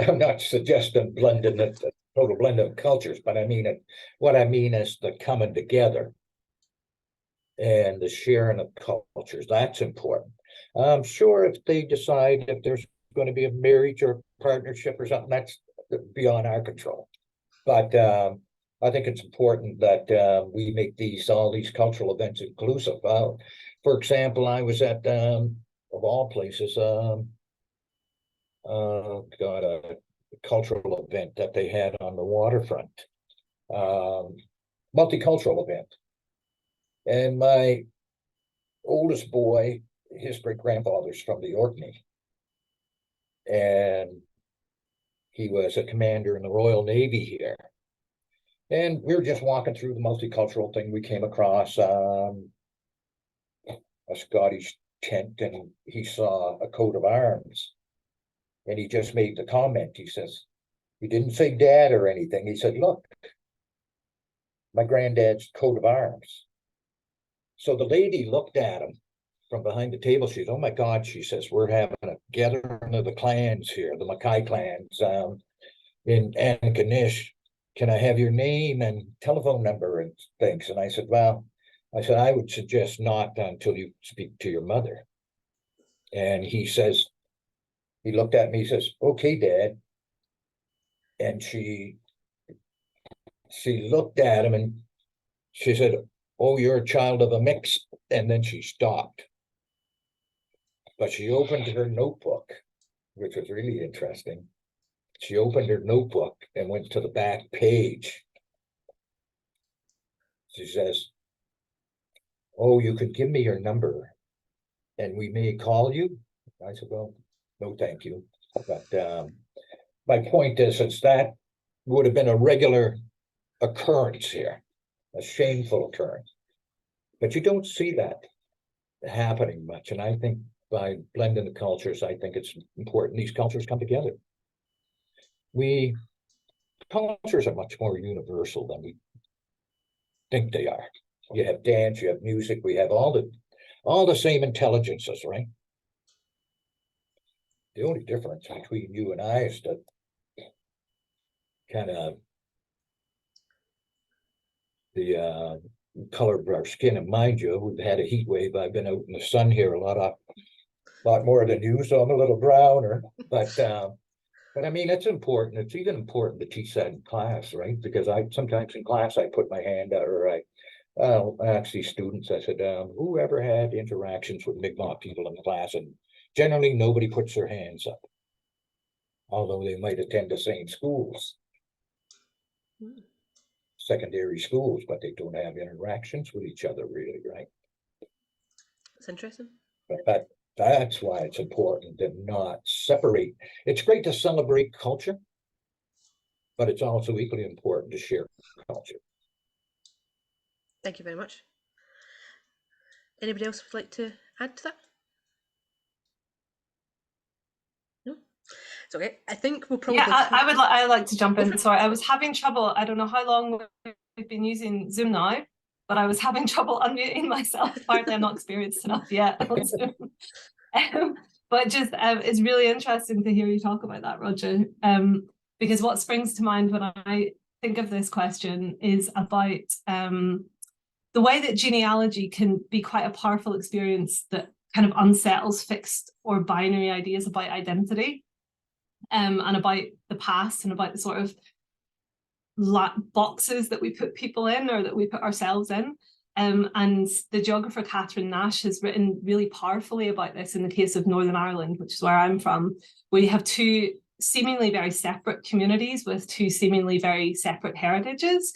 Speaker 4: I'm not suggesting blending the total blend of cultures, but I mean it. What I mean is the coming together and the sharing of cultures. That's important. I'm sure if they decide if there's going to be a marriage or partnership or something, that's beyond our control. But I think it's important that we make all these cultural events inclusive. For example, I was at of all places, a cultural event that they had on the waterfront, multicultural event. And my oldest boy, his great-grandfather's from the Orkney. And he was a commander in the Royal Navy here. And we were just walking through the multicultural thing. We came across a Scottish tent, and he saw a coat of arms. And he just made the comment. He says, he didn't say dad or anything. He said, look, my granddad's coat of arms. So the lady looked at him from behind the table. She says, oh my God, she says, we're having a gathering of the clans here, the Mackay clans in Antigonish. Can I have your name and telephone number and things? And I said, well, I would suggest not until you speak to your mother. And he says, he looked at me, he says, okay, Dad. And she looked at him and she said, oh, you're a child of a mix. And then she stopped. But she opened her notebook, which was really interesting. She opened her notebook and went to the back page. She says, oh, you could give me your number and we may call you. I said, well, no, thank you. But my point is that would have been a regular occurrence here, a shameful occurrence. But you don't see that happening much. And I think by blending the cultures, I think it's important these cultures come together. Cultures are much more universal than we think they are. You have dance, you have music, we have all the same intelligences, right? The only difference between you and I is the kind of the color of our skin. And mind you, we've had a heat wave. I've been out in the sun here a lot more than you, so I'm a little browner. But I mean, it's important. It's even important to teach that in class, right? Because sometimes in class I put my hand out, or I ask these students. I said, who ever had interactions with Mi'kmaq people in class? And generally, nobody puts their hands up, although they might attend the same schools. Secondary schools, but they don't have interactions with each other really, right?
Speaker 2: That's interesting.
Speaker 4: But that's why it's important to not separate. It's great to celebrate culture, but it's also equally important to share culture.
Speaker 2: Thank you very much. Anybody else would like to add to that? No? It's okay. I think we'll probably...
Speaker 6: Yeah, I'd like to jump in. Sorry, I was having trouble. I don't know how long we've been using Zoom now, but I was having trouble unmuting myself. Apparently I'm not experienced enough yet on Zoom. But just it's really interesting to hear you talk about that, Roger, because what springs to mind when I think of this question is about the way that genealogy can be quite a powerful experience that kind of unsettles fixed or binary ideas about identity, and about the past, and about the sort of boxes that we put people in, or that we put ourselves in. And the geographer Catherine Nash has written really powerfully about this in the case of Northern Ireland, which is where I'm from, where you have two seemingly very separate communities with two seemingly very separate heritages.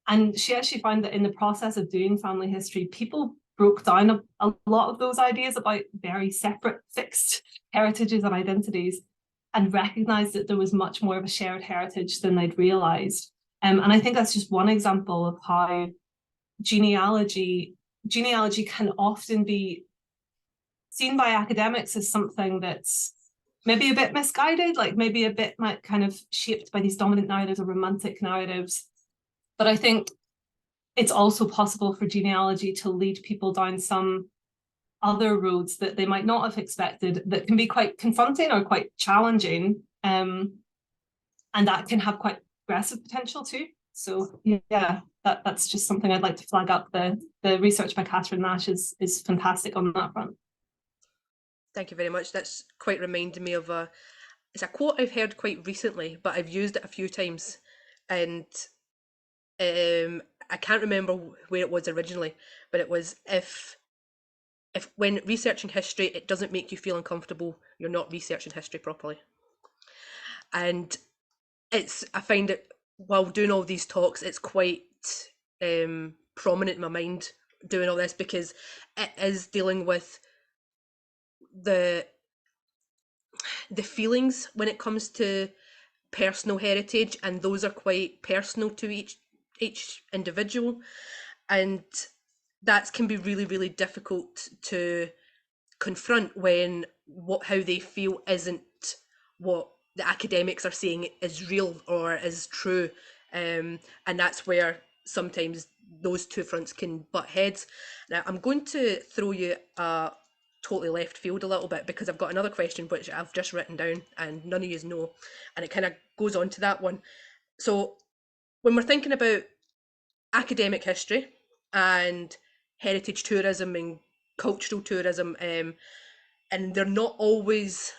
Speaker 6: And she actually found that in the process of doing family history, people broke down a lot of those ideas about very separate, fixed heritages and identities, and recognized that there was much more of a shared heritage than they'd realized. And I think that's just one example of how genealogy can often be seen by academics as something that's maybe a bit misguided, like maybe a bit kind of shaped by these dominant narratives or romantic narratives. But I think it's also possible for genealogy to lead people down some other roads that they might not have expected, that can be quite confronting or quite challenging, and that can have quite aggressive potential too. So yeah, that's just something I'd like to flag up. The research by Catherine Nash is fantastic on that front.
Speaker 2: Thank you very much. That's quite reminding me of it's a quote I've heard quite recently, but I've used it a few times, and I can't remember where it was originally, but it was, if when researching history it doesn't make you feel uncomfortable, you're not researching history properly. And I find it, while doing all these talks, it's quite prominent in my mind doing all this, because it is dealing with the feelings when it comes to personal heritage, and those are quite personal to each individual, and that can be really, really difficult to confront when how they feel isn't what the academics are saying is real or is true, and that's where sometimes those two fronts can butt heads. Now I'm going to throw you totally left field a little bit, because I've got another question which I've just written down and none of you know, and it kind of goes on to that one. So when we're thinking about academic history and heritage tourism and cultural tourism, and they're not always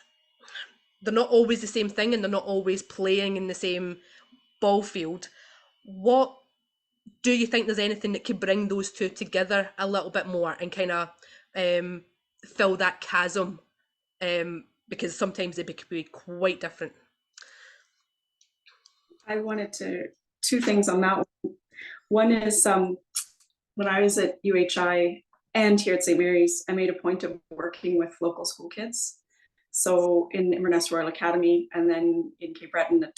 Speaker 2: the same thing, and they're not always playing in the same ball field, what do you think there's anything that could bring those two together a little bit more and kind of fill that chasm, because sometimes they could be quite different?
Speaker 3: I wanted two things on that one. One is when I was at UHI and here at St. Mary's, I made a point of working with local school kids. So in Inverness Royal Academy, and then in Cape Breton at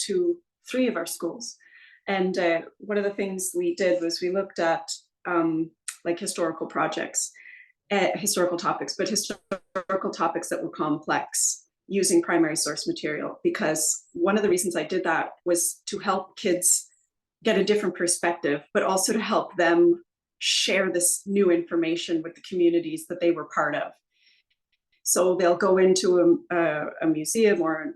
Speaker 3: three of our schools. And one of the things we did was we looked at like historical projects, historical topics, but historical topics that were complex, using primary source material. Because one of the reasons I did that was to help kids get a different perspective, but also to help them share this new information with the communities that they were part of. So they'll go into a museum, or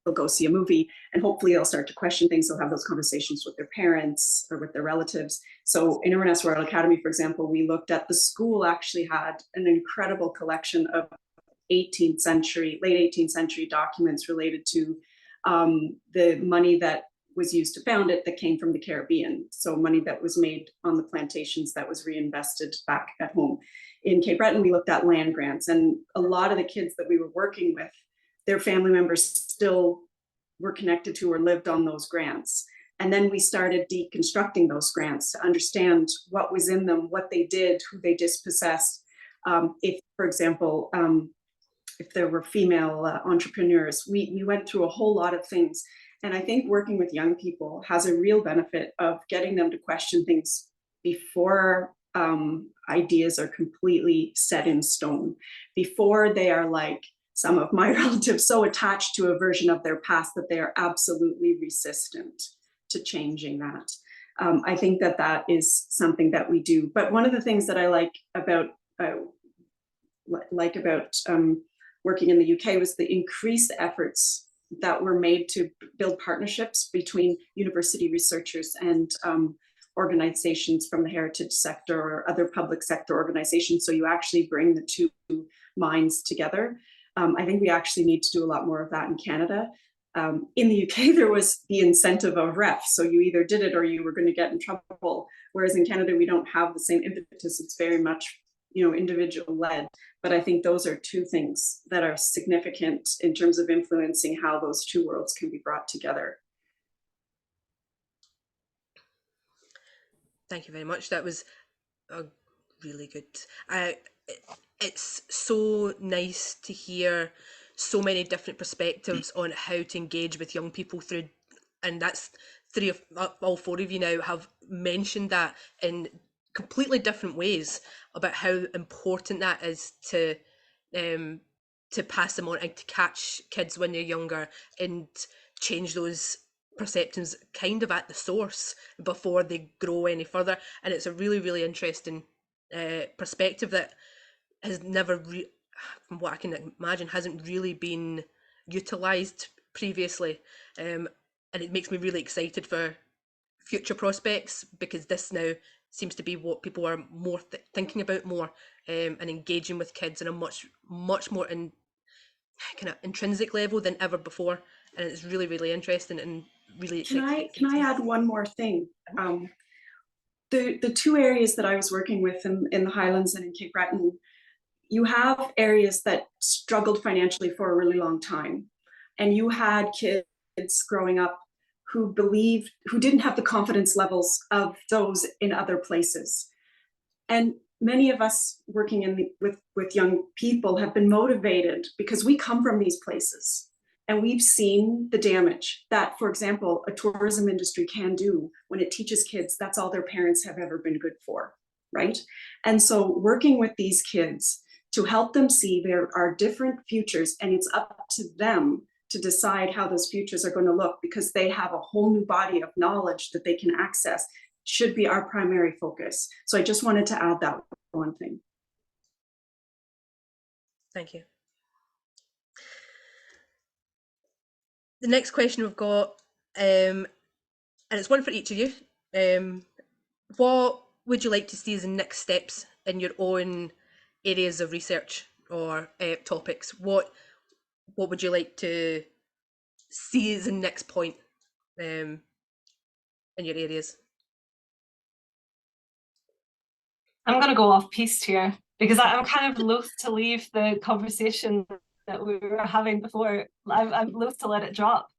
Speaker 3: they'll go see a movie, and hopefully they'll start to question things. They'll have those conversations with their parents or with their relatives. So in Inverness Royal Academy, for example, we looked at, the school actually had an incredible collection of late 18th century documents related to the money that was used to found it, that came from the Caribbean. So money that was made on the plantations that was reinvested back at home. In Cape Breton, we looked at land grants, and a lot of the kids that we were working with, their family members still were connected to or lived on those grants. And then we started deconstructing those grants to understand what was in them, what they did, who they dispossessed. If, for example, if there were female entrepreneurs, we went through a whole lot of things. And I think working with young people has a real benefit of getting them to question things before ideas are completely set in stone, before they are, like some of my relatives, so attached to a version of their past that they are absolutely resistant to changing that. I think that is something that we do. But one of the things that I like about working in the UK was the increased efforts that were made to build partnerships between university researchers and organizations from the heritage sector or other public sector organizations. So you actually bring the two minds together. I think we actually need to do a lot more of that in Canada. In the UK, there was the incentive of ref. So you either did it or you were going to get in trouble. Whereas in Canada, we don't have the same impetus. It's very much, individual led. But I think those are two things that are significant in terms of influencing how those two worlds can be brought together.
Speaker 2: Thank you very much. That was a really good. It's so nice to hear so many different perspectives on how to engage with young people through, and that's all four of you now have mentioned that in completely different ways about how important that is to pass them on and to catch kids when they're younger and change those perceptions kind of at the source before they grow any further. And it's a really, really interesting perspective that has never, from what I can imagine, hasn't really been utilised previously. And it makes me really excited for future prospects, because this now seems to be what people are more thinking about more, and engaging with kids in a much more kind of intrinsic level than ever before. And it's really, really interesting and really exciting.
Speaker 3: Can I add one more thing? The two areas that I was working with in the Highlands and in Cape Breton, you have areas that struggled financially for a really long time. And you had kids growing up who didn't have the confidence levels of those in other places. And many of us working with young people have been motivated because we come from these places. And we've seen the damage that, for example, a tourism industry can do when it teaches kids that's all their parents have ever been good for, right? And so working with these kids to help them see there are different futures, and it's up to them to decide how those futures are going to look, because they have a whole new body of knowledge that they can access, should be our primary focus. So I just wanted to add that one thing.
Speaker 2: Thank you. The next question we've got, and it's one for each of you. What would you like to see as the next steps in your own areas of research or topics? What would you like to see as the next point in your areas?
Speaker 6: I'm going to go off piste here, because I'm kind of loath to leave the conversation that we were having before. I'm loath to let it drop.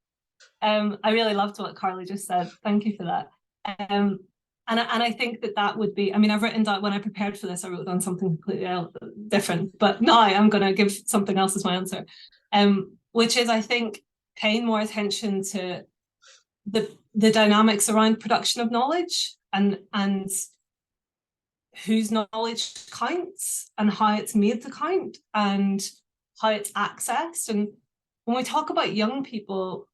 Speaker 6: I really loved what Karly just said. Thank you for that. And I think that would be, I've written down, when I prepared for this, I wrote down something completely different, but now I'm going to give something else as my answer, which is, I think, paying more attention to the dynamics around production of knowledge and whose knowledge counts and how it's made to count and how it's accessed. And when we talk about young people,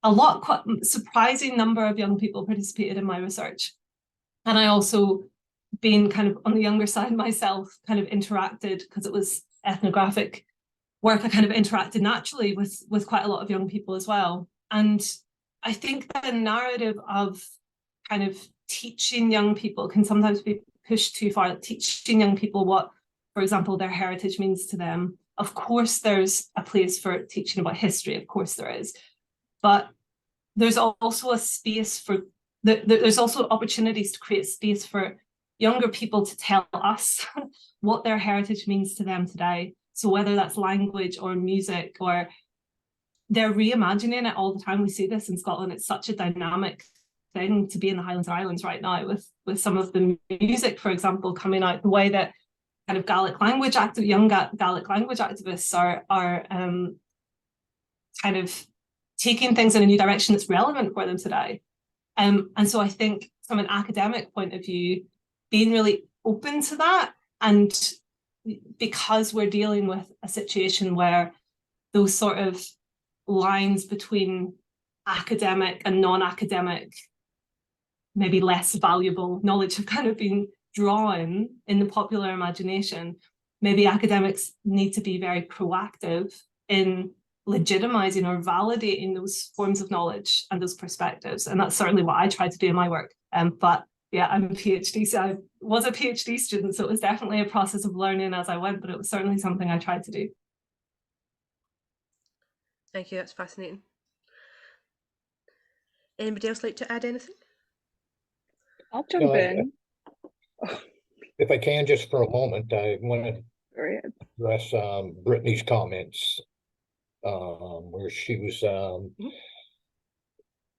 Speaker 6: quite surprising number of young people participated in my research. And I also, being kind of on the younger side myself, kind of interacted, because it was ethnographic work, I kind of interacted naturally with quite a lot of young people as well. And I think the narrative of kind of teaching young people can sometimes be pushed too far, teaching young people what, for example, their heritage means to them. Of course, there's a place for teaching about history, of course there is. But there's also a space for, there's also opportunities to create space for younger people to tell us what their heritage means to them today. So whether that's language or music, or they're reimagining it all the time. We see this in Scotland. It's such a dynamic thing to be in the Highlands and Islands right now, with some of the music, for example, coming out, the way that kind of young Gaelic language activists are kind of taking things in a new direction that's relevant for them today. And so I think from an academic point of view, being really open to that, and because we're dealing with a situation where those sort of lines between academic and non-academic, maybe less valuable knowledge have kind of been drawn in the popular imagination, maybe academics need to be very proactive in legitimizing or validating those forms of knowledge and those perspectives. And that's certainly what I try to do in my work. But yeah, I'm a PhD, so I was a PhD student, so it was definitely a process of learning as I went, but it was certainly something I tried to do.
Speaker 2: Thank you, that's fascinating. Anybody else like to add anything?
Speaker 5: I'll jump in.
Speaker 4: If I can, just for a moment, I want to
Speaker 5: Right.
Speaker 4: address Brittany's comments, where she was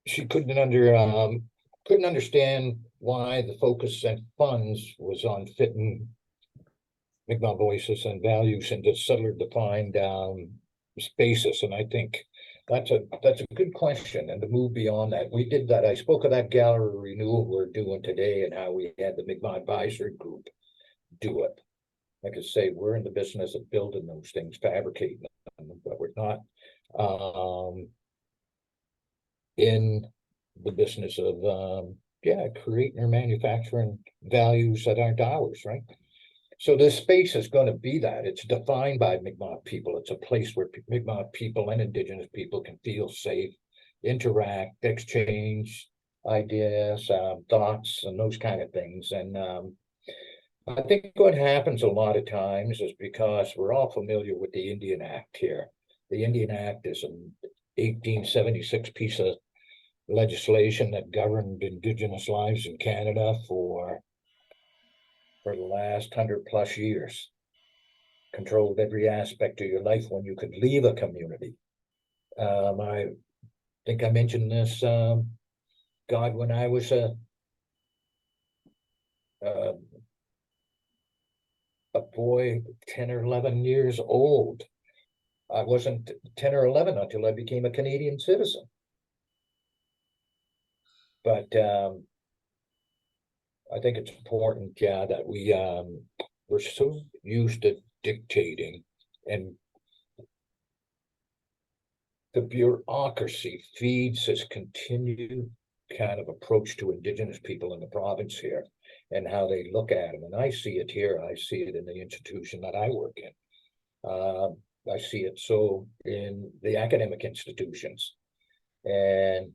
Speaker 4: she couldn't understand why the focus and funds was on fitting Mi'kmaq voices and values into settler defined spaces, and I think that's a good question. And to move beyond that, we did that. I spoke of that gallery renewal we're doing today and how we had the Mi'kmaq Advisory Group do it. Like I say, we're in the business of building those things, fabricating them, but we're not in the business of creating or manufacturing values that aren't ours, right? So this space is going to be that. It's defined by Mi'kmaq people. It's a place where Mi'kmaq people and Indigenous people can feel safe, interact, exchange ideas, thoughts, and those kind of things. And I think what happens a lot of times is because we're all familiar with the Indian Act here. The Indian Act is an 1876 piece of legislation that governed Indigenous lives in Canada for the last 100+ years, controlled every aspect of your life when you could leave a community. I think I mentioned this, God, when I was a boy, 10 or 11 years old. I wasn't 10 or 11 until I became a Canadian citizen. But I think it's important, that we're so used to dictating, and the bureaucracy feeds this continued kind of approach to Indigenous people in the province here and how they look at them. And I see it here. I see it in the institution that I work in. I see it so in the academic institutions. And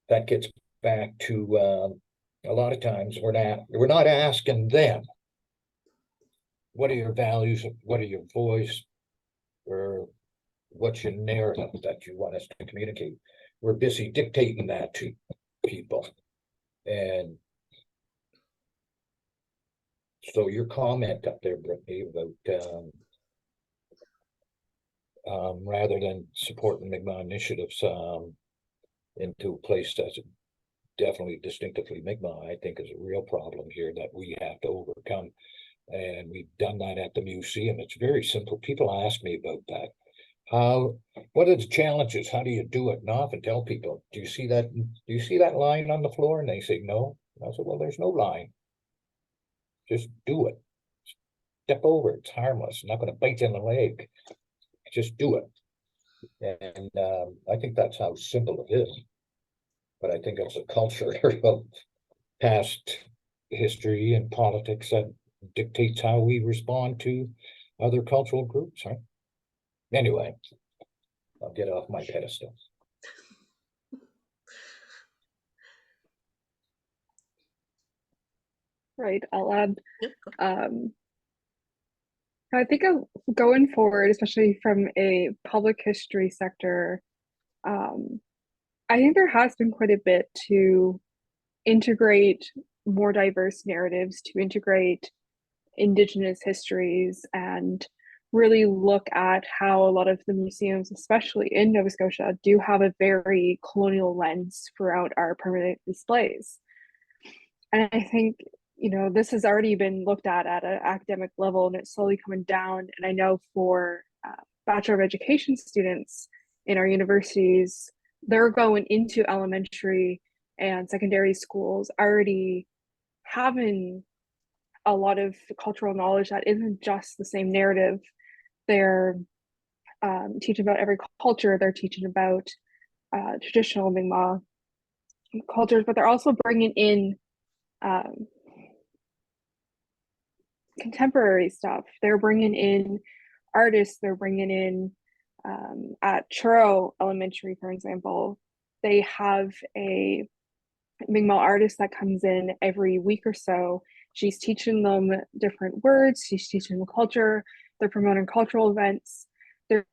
Speaker 4: that gets back to a lot of times we're not asking them, what are your values, what are your voice, or what's your narrative that you want us to communicate. We're busy dictating that to people. And so your comment up there, Brittany, about rather than supporting Mi'kmaq initiatives into a place that's definitely distinctively Mi'kmaq, I think is a real problem here that we have to overcome. And we've done that at the museum. It's very simple. People ask me about that. What are the challenges? How do you do it? And I often tell people, do you see that line on the floor? And they say, no. And I said, well, there's no line. Just do it. Step over it. It's harmless. Not going to bite you in the leg. Just do it. And I think that's how simple it is. But I think it's a culture of past history and politics that dictates how we respond to other cultural groups, right? Anyway, I'll get off my pedestal.
Speaker 5: Right, I'll add. I think going forward, especially from a public history sector, I think there has been quite a bit to integrate more diverse narratives, to integrate Indigenous histories, and really look at how a lot of the museums, especially in Nova Scotia, do have a very colonial lens throughout our permanent displays. And I think, this has already been looked at an academic level, and it's slowly coming down. And I know for Bachelor of Education students in our universities, they're going into elementary and secondary schools already having a lot of cultural knowledge that isn't just the same narrative. They're teaching about every culture. They're teaching about traditional Mi'kmaq cultures, but they're also bringing in contemporary stuff. They're bringing in artists. They're bringing in at Churro Elementary, for example, they have a Mi'kmaq artist that comes in every week or so. She's teaching them different words, she's teaching them culture, they're promoting cultural events. There's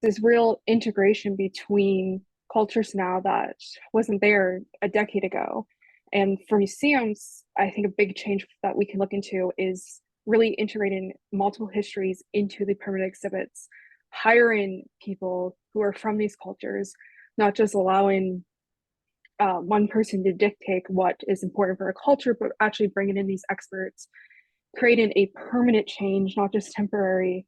Speaker 5: this real integration between cultures now that wasn't there a decade ago. And for museums, I think a big change that we can look into is really integrating multiple histories into the permanent exhibits, hiring people who are from these cultures, not just allowing one person to dictate what is important for a culture, but actually bringing in these experts, creating a permanent change, not just temporary,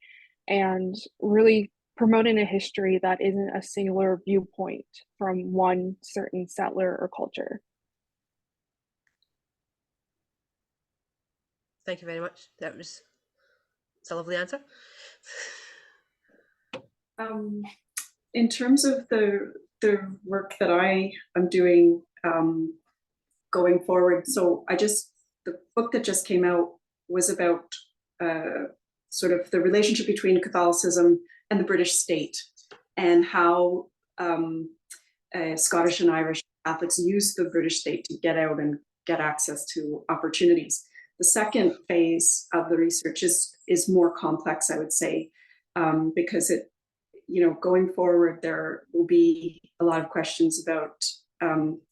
Speaker 5: and really promoting a history that isn't a singular viewpoint from one certain settler or culture.
Speaker 2: Thank you very much. It's a lovely answer.
Speaker 3: In terms of the work that I am doing going forward, so the book that just came out was about sort of the relationship between Catholicism and the British state, and how Scottish and Irish Catholics use the British state to get out and get access to opportunities. The second phase of the research is more complex, I would say, because going forward, there will be a lot of questions about,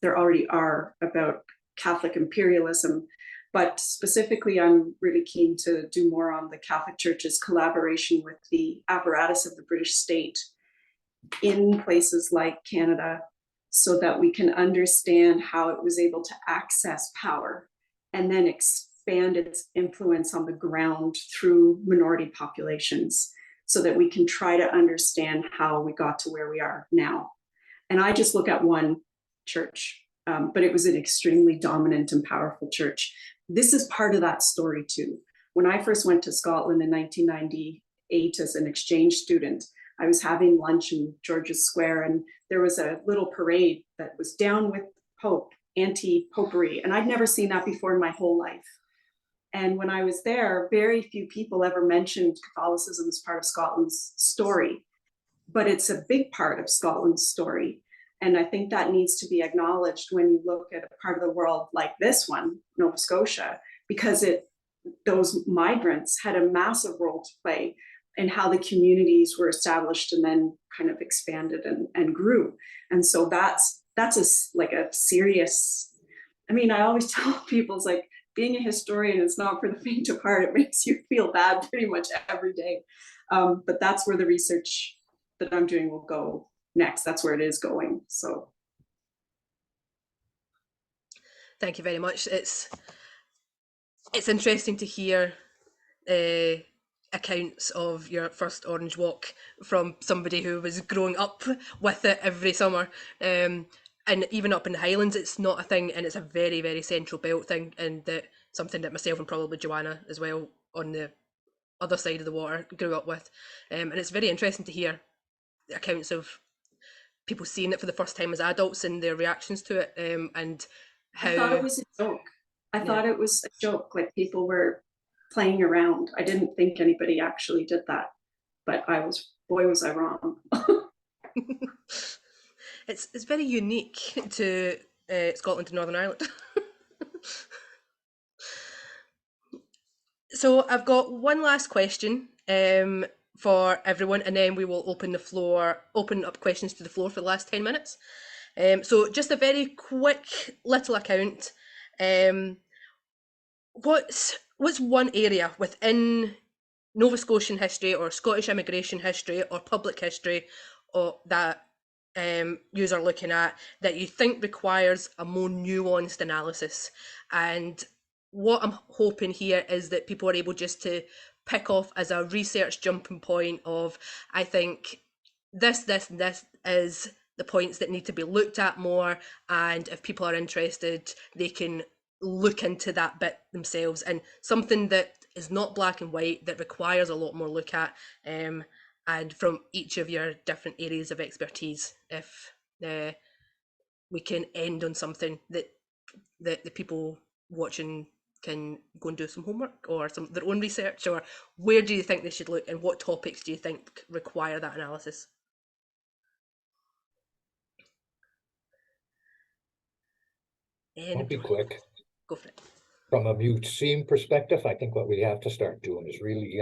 Speaker 3: there already are, about Catholic imperialism. But specifically, I'm really keen to do more on the Catholic Church's collaboration with the apparatus of the British state in places like Canada, so that we can understand how it was able to access power and then expand its influence on the ground through minority populations, so that we can try to understand how we got to where we are now. And I just look at one church, but it was an extremely dominant and powerful church. This is part of that story too. When I first went to Scotland in 1998 as an exchange student, I was having lunch in George's Square, and there was a little parade that was down with Pope, anti-popery, and I'd never seen that before in my whole life. And when I was there, very few people ever mentioned Catholicism as part of Scotland's story, but it's a big part of Scotland's story. And I think that needs to be acknowledged when you look at a part of the world like this one, Nova Scotia, because those migrants had a massive role to play in how the communities were established and then kind of expanded and grew. And so that's a serious, I mean, I always tell people, it's like, being a historian is not for the faint of heart. It makes you feel bad pretty much every day. But that's where the research that I'm doing will go next. That's where it is going. So
Speaker 2: Thank you very much. It's interesting to hear accounts of your first Orange Walk from somebody who was growing up with it every summer. And even up in the Highlands, it's not a thing, and it's a very, very central belt thing, and something that myself and probably Joanna as well on the other side of the water grew up with. And it's very interesting to hear the accounts of people seeing it for the first time as adults and their reactions to it, and how...
Speaker 3: I thought it was a joke. I thought it was a joke, like people were playing around. I didn't think anybody actually did that, but boy was I wrong.
Speaker 2: It's very unique to Scotland and Northern Ireland. So I've got one last question for everyone, and then we will open up questions to the floor for the last 10 minutes. So just a very quick little account. What's one area within Nova Scotian history or Scottish immigration history or public history that you are looking at that you think requires a more nuanced analysis? And what I'm hoping here is that people are able just to pick off as a research jumping point of, I think this is the points that need to be looked at more, and if people are interested, they can look into that bit themselves, and something that is not black and white, that requires a lot more look at, and from each of your different areas of expertise, if we can end on something that the people watching can go and do some homework or their own research, or where do you think they should look, and what topics do you think require that analysis?
Speaker 4: I'll be quick.
Speaker 2: Go for it.
Speaker 4: From a museum perspective, I think what we have to start doing is really,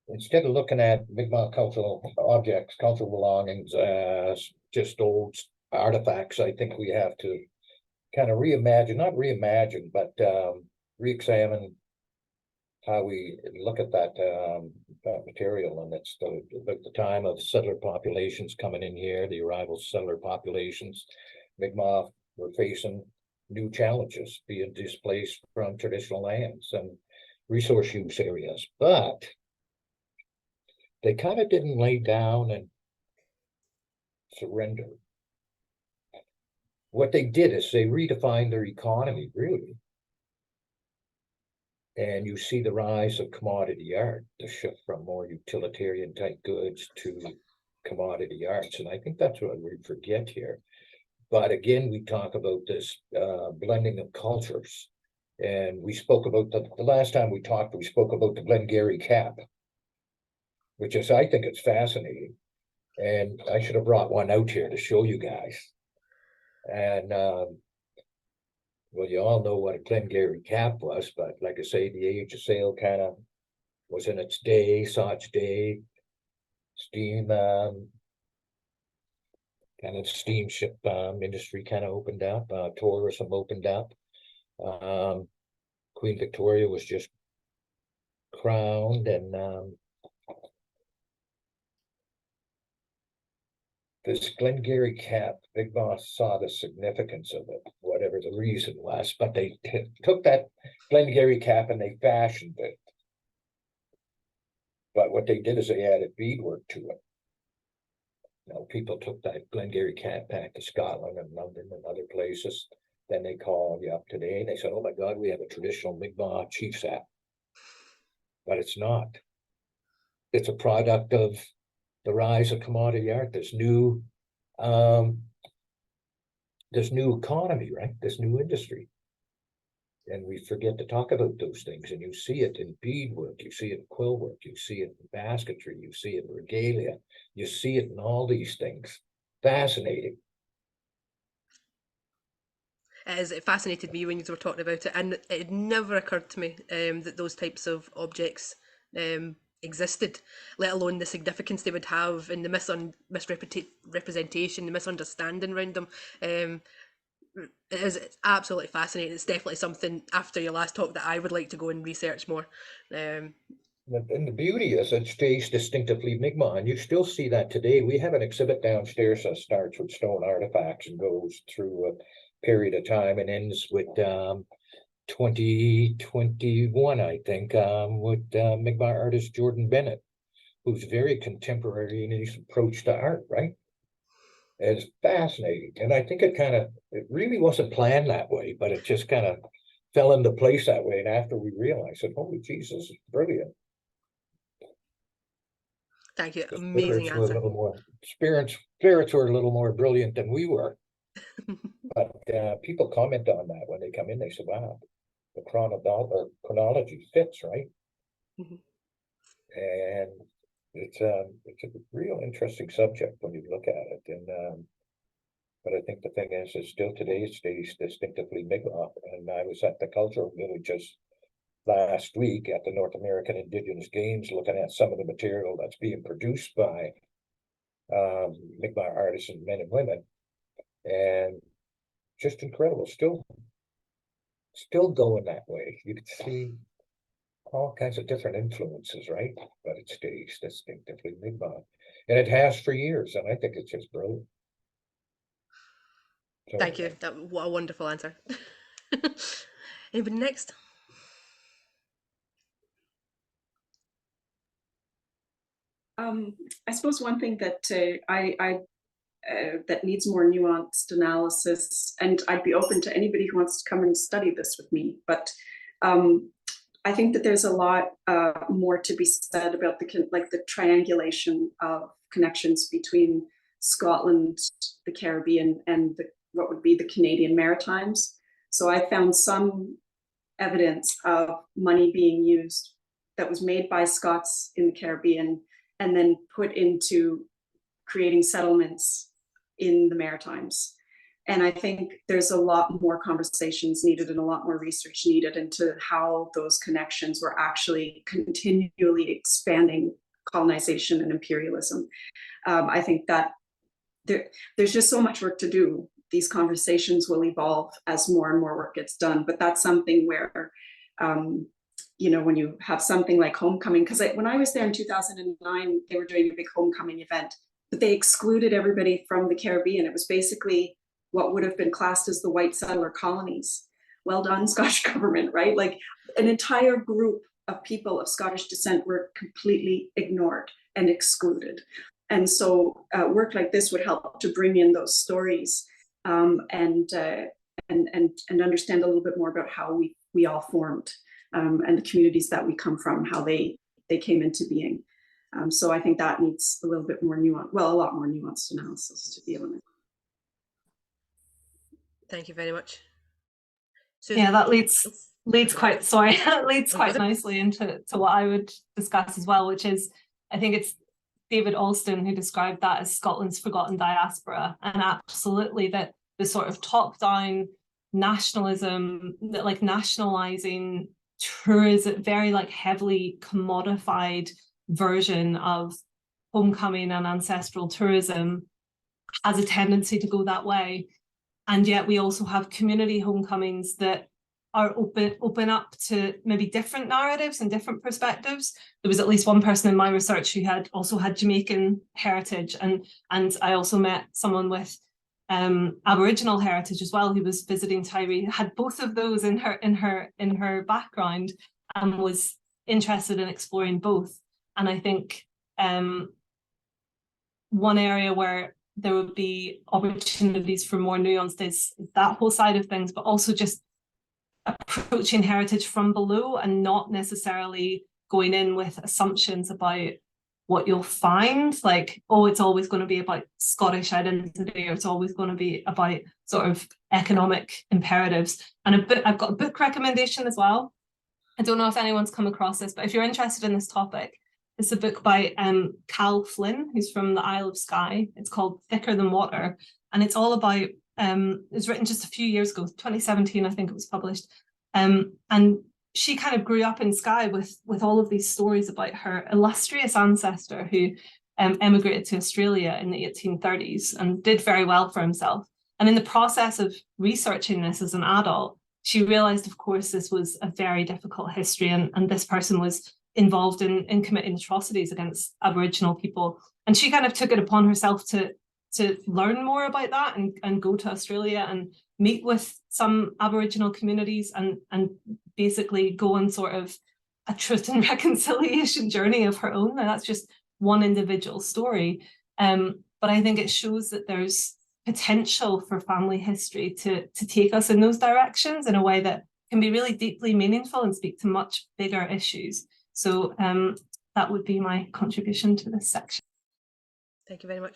Speaker 4: instead of looking at Mi'kmaq cultural objects, cultural belongings as just old artifacts, I think we have to kind of not reimagine, but re-examine how we look at that material. And it's about the time of settler populations coming in here, the arrival of settler populations. Mi'kmaq were facing new challenges, being displaced from traditional lands and resource use areas, but they kind of didn't lay down and surrender. What they did is they redefined their economy, really. And you see the rise of commodity art, the shift from more utilitarian type goods to commodity arts. And I think that's what we forget here. But again, we talk about this blending of cultures. And we spoke about the last time we talked, we spoke about the Glengarry cap, which is, I think it's fascinating. And I should have brought one out here to show you guys. And well, you all know what a Glengarry cap was, but like I say, the age of sail kind of was in its day, saw its day. Steam, kind of steamship industry kind of opened up, tourism opened up. Queen Victoria was just crowned, and this Glengarry cap, Big Boss saw the significance of it, whatever the reason was, but they took that Glengarry cap and they fashioned it. But what they did is they added beadwork to it. You know, people took that Glengarry cap back to Scotland and London and other places. Then they called you up today and they said, oh my God, we have a traditional Mi'kmaq chief's hat. But it's not. It's a product of the rise of commodity art, this new economy, right? This new industry. And we forget to talk about those things. And you see it in beadwork, you see it in quill work, you see it in basketry, you see it in regalia, you see it in all these things. Fascinating.
Speaker 2: It fascinated me when you were talking about it, and it never occurred to me that those types of objects existed, let alone the significance they would have and the misrepresentation, the misunderstanding around them. It's absolutely fascinating. It's definitely something after your last talk that I would like to go and research more.
Speaker 4: And the beauty is it stays distinctively Mi'kmaq, and you still see that today. We have an exhibit downstairs that starts with stone artifacts and goes through a period of time and ends with 2021, I think, with Mi'kmaq artist Jordan Bennett, who's very contemporary in his approach to art, right? It's fascinating. And I think it really wasn't planned that way, but it just kind of fell into place that way. And after we realized it, holy Jesus, it's brilliant.
Speaker 2: Thank you. Amazing answer.
Speaker 4: Were a little more, spirits were a little more brilliant than we were. But people comment on that when they come in. They say, wow, the chronology fits, right?
Speaker 2: Mm-hmm.
Speaker 4: And it's a real interesting subject when you look at it. And but I think the thing is still today it stays distinctively Mi'kmaq. And I was at the Cultural Villages last week at the North American Indigenous Games, looking at some of the material that's being produced by Mi'kmaq artisan men and women, and just incredible. Still going that way. You can see all kinds of different influences, right? But it stays distinctively Mi'kmaq, and it has for years. And I think it's just brilliant. So,
Speaker 2: thank you. What a wonderful answer. Anybody next?
Speaker 3: I suppose one thing that that needs more nuanced analysis, and I'd be open to anybody who wants to come and study this with me, but I think that there's a lot more to be said about the triangulation of connections between Scotland, the Caribbean, and what would be the Canadian Maritimes. So I found some evidence of money being used that was made by Scots in the Caribbean and then put into creating settlements in the Maritimes. And I think there's a lot more conversations needed and a lot more research needed into how those connections were actually continually expanding colonization and imperialism. I think that there's just so much work to do. These conversations will evolve as more and more work gets done, but that's something where, you know, when you have something like homecoming, because when I was there in 2009, they were doing a big homecoming event, but they excluded everybody from the Caribbean. It was basically what would have been classed as the white settler colonies. Well done, Scottish government, right? Like an entire group of people of Scottish descent were completely ignored and excluded. And so work like this would help to bring in those stories and understand a little bit more about how we all formed and the communities that we come from, how they came into being. So I think that needs a little bit more nuance, well, a lot more nuanced analysis to be honest.
Speaker 2: Thank you very much.
Speaker 6: Susan? Yeah, that leads quite nicely into what I would discuss as well, which is, I think it's David Alston who described that as Scotland's forgotten diaspora, and absolutely that the sort of top-down nationalism, that like nationalizing tourism, very like heavily commodified version of homecoming and ancestral tourism has a tendency to go that way. And yet we also have community homecomings that are open up to maybe different narratives and different perspectives. There was at least one person in my research who had Jamaican heritage, and I also met someone with Aboriginal heritage as well, who was visiting Tyree, had both of those in her background, and was interested in exploring both. And I think one area where there would be opportunities for more nuanced is that whole side of things, but also just approaching heritage from below and not necessarily going in with assumptions about what you'll find, like, oh, it's always going to be about Scottish identity, or it's always going to be about sort of economic imperatives. And I've got a book recommendation as well. I don't know if anyone's come across this, but if you're interested in this topic, it's a book by Cal Flynn, who's from the Isle of Skye. It's called Thicker Than Water. And it's all about, it was written just a few years ago, 2017, I think it was published. And she kind of grew up in Skye with all of these stories about her illustrious ancestor who emigrated to Australia in the 1830s and did very well for himself. And in the process of researching this as an adult, she realized, of course, this was a very difficult history, and this person was involved in committing atrocities against Aboriginal people. And she kind of took it upon herself to learn more about that and go to Australia and meet with some Aboriginal communities and basically go on sort of a truth and reconciliation journey of her own. And that's just one individual story. But I think it shows that there's potential for family history to take us in those directions in a way that can be really deeply meaningful and speak to much bigger issues. So that would be my contribution to this section.
Speaker 2: Thank you very much.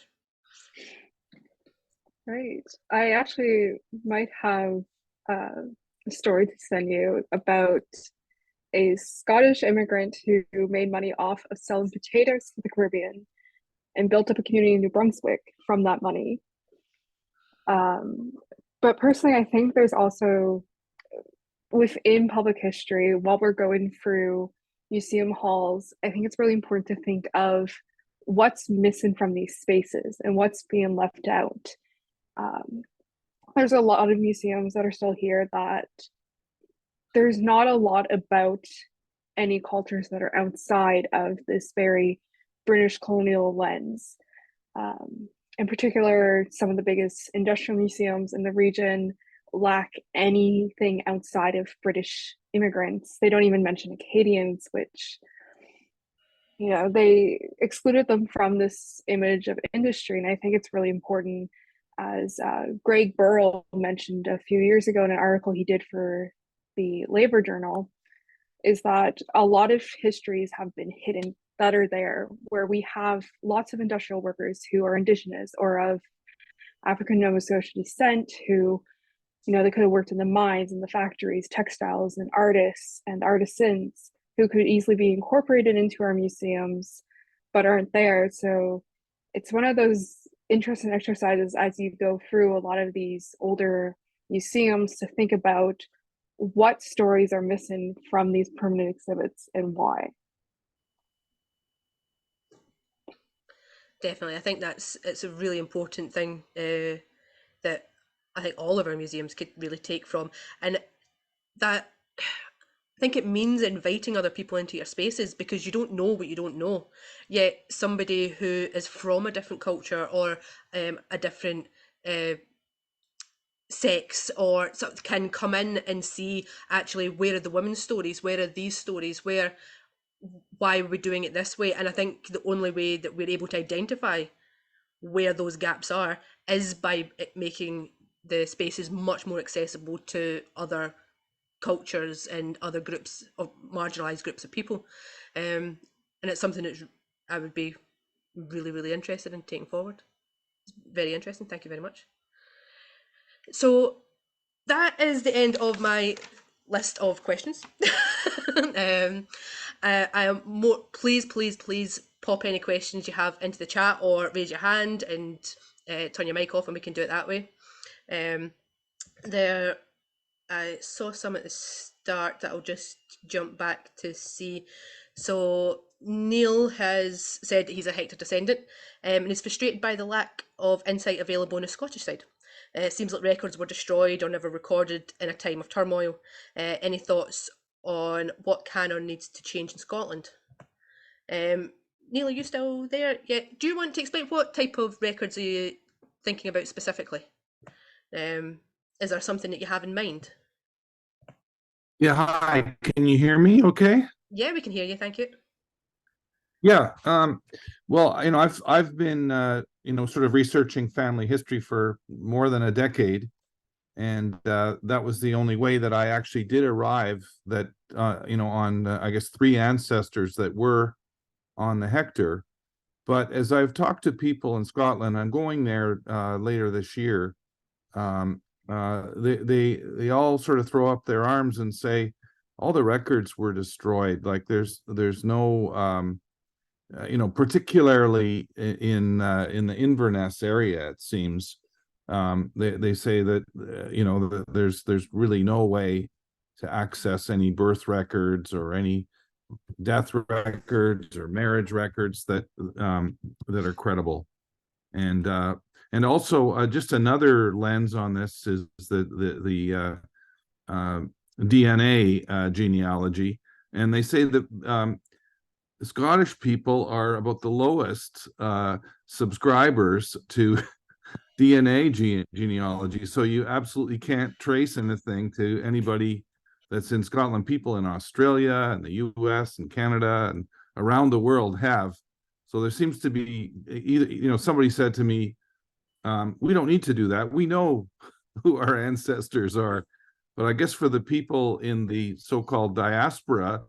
Speaker 5: Right. I actually might have a story to send you about a Scottish immigrant who made money off of selling potatoes to the Caribbean and built up a community in New Brunswick from that money. But personally, I think there's also, within public history, while we're going through museum halls, I think it's really important to think of what's missing from these spaces and what's being left out. There's a lot of museums that are still here that there's not a lot about any cultures that are outside of this very British colonial lens. In particular, some of the biggest industrial museums in the region lack anything outside of British immigrants. They don't even mention Acadians, which, you know, they excluded them from this image of industry. And I think it's really important, as Greg Burrell mentioned a few years ago in an article he did for the Labour Journal, is that a lot of histories have been hidden that are there, where we have lots of industrial workers who are Indigenous or of African Nova Scotia descent who, you know, they could have worked in the mines and the factories, textiles, and artists and artisans who could easily be incorporated into our museums but aren't there. So it's one of those interesting exercises as you go through a lot of these older museums to think about what stories are missing from these permanent exhibits and why.
Speaker 2: Definitely, I think it's a really important thing that I think all of our museums could really take from, and that I think it means inviting other people into your spaces, because you don't know what you don't know. Yet somebody who is from a different culture or a different sex or sort of can come in and see, actually, where are the women's stories, where are these stories, why are we doing it this way? And I think the only way that we're able to identify where those gaps are is by making the spaces much more accessible to other cultures and other groups of marginalized groups of people. And it's something that I would be really, really interested in taking forward. It's very interesting. Thank you very much. So that is the end of my list of questions. I am more, please pop any questions you have into the chat or raise your hand and turn your mic off, and we can do it that way. There, I saw some at the start that I'll just jump back to see. So Neil has said that he's a Hector descendant, and he's frustrated by the lack of insight available on the Scottish side. It seems like records were destroyed or never recorded in a time of turmoil. Any thoughts on what can or needs to change in Scotland? Neil, are you still there? Yeah. Do you want to explain what type of records are you thinking about specifically? Is there something that you have in mind?
Speaker 7: Yeah, hi. Can you hear me okay?
Speaker 2: Yeah, we can hear you. Thank you.
Speaker 7: Yeah. Well, I've been sort of researching family history for more than a decade, and that was the only way that I actually did arrive that on I guess 3 ancestors that were on the Hector. But as I've talked to people in Scotland, I'm going there later this year. They all sort of throw up their arms and say all the records were destroyed. Like there's no particularly in the Inverness area, it seems. They say that there's really no way to access any birth records or any death records or marriage records that are credible. And also just another lens on this is the DNA genealogy, and they say that Scottish people are about the lowest subscribers to DNA genealogy, so you absolutely can't trace anything to anybody that's in Scotland. People in Australia and the US and Canada and around the world have. So there seems to be either, somebody said to me, we don't need to do that. We know who our ancestors are. But I guess for the people in the so-called diaspora,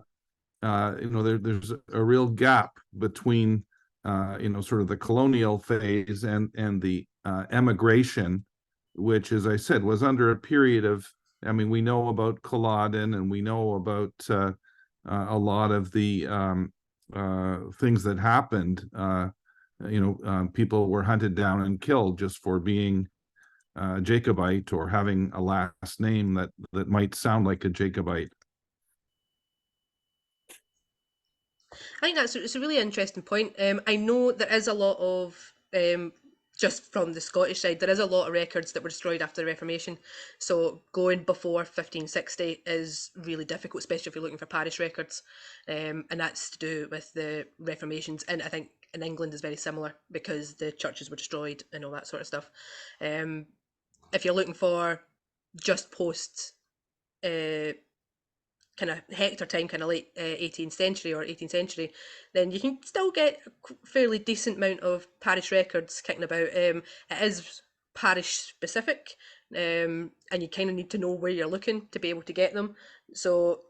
Speaker 7: there's a real gap between, sort of the colonial phase and the emigration, which, as I said, was under a period of, we know about Culloden and we know about a lot of the things that happened. People were hunted down and killed just for being Jacobite or having a last name that might sound like a Jacobite.
Speaker 2: I think it's a really interesting point. I know there is a lot of, just from the Scottish side, there is a lot of records that were destroyed after the Reformation. So going before 1560 is really difficult, especially if you're looking for parish records. And that's to do with the Reformations. And I think in England is very similar because the churches were destroyed and all that sort of stuff. If you're looking for just post kind of Hector time, kind of late 18th century or 18th century, then you can still get a fairly decent amount of parish records kicking about. It is parish specific, and you kind of need to know where you're looking to be able to get them. So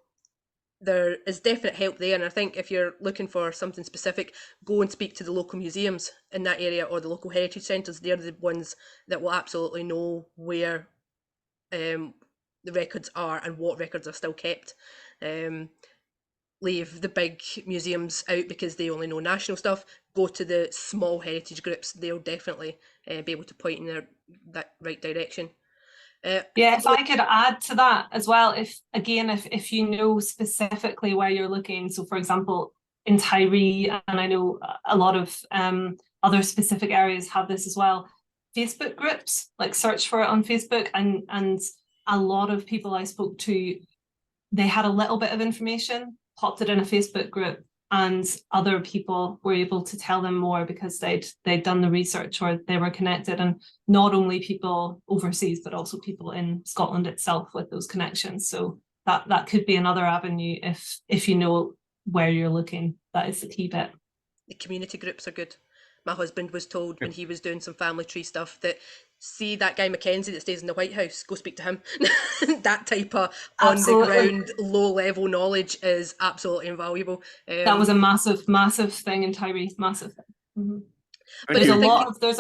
Speaker 2: there is definite help there, and I think if you're looking for something specific, go and speak to the local museums in that area or the local heritage centres. They're the ones that will absolutely know where the records are and what records are still kept. leave the big museums out because they only know national stuff. Go to the small heritage groups; they'll definitely be able to point in that right direction.
Speaker 6: Yeah, if I could add to that as well, if you know specifically where you're looking, so for example, in Tyree, and I know a lot of other specific areas have this as well, Facebook groups, like search for it on Facebook, and a lot of people I spoke to, they had a little bit of information, popped it in a Facebook group, and other people were able to tell them more because they'd done the research or they were connected, and not only people overseas but also people in Scotland itself with those connections. So that could be another avenue if you know where you're looking. That is the key bit.
Speaker 2: The community groups are good. My husband was told when he was doing some family tree stuff that, see that guy Mackenzie that stays in the White House, go speak to him. That type of
Speaker 6: Absolutely.
Speaker 2: on the ground, low level knowledge is absolutely invaluable.
Speaker 6: That was a massive thing in Tyree, massive thing. Mm-hmm.
Speaker 2: But
Speaker 6: there's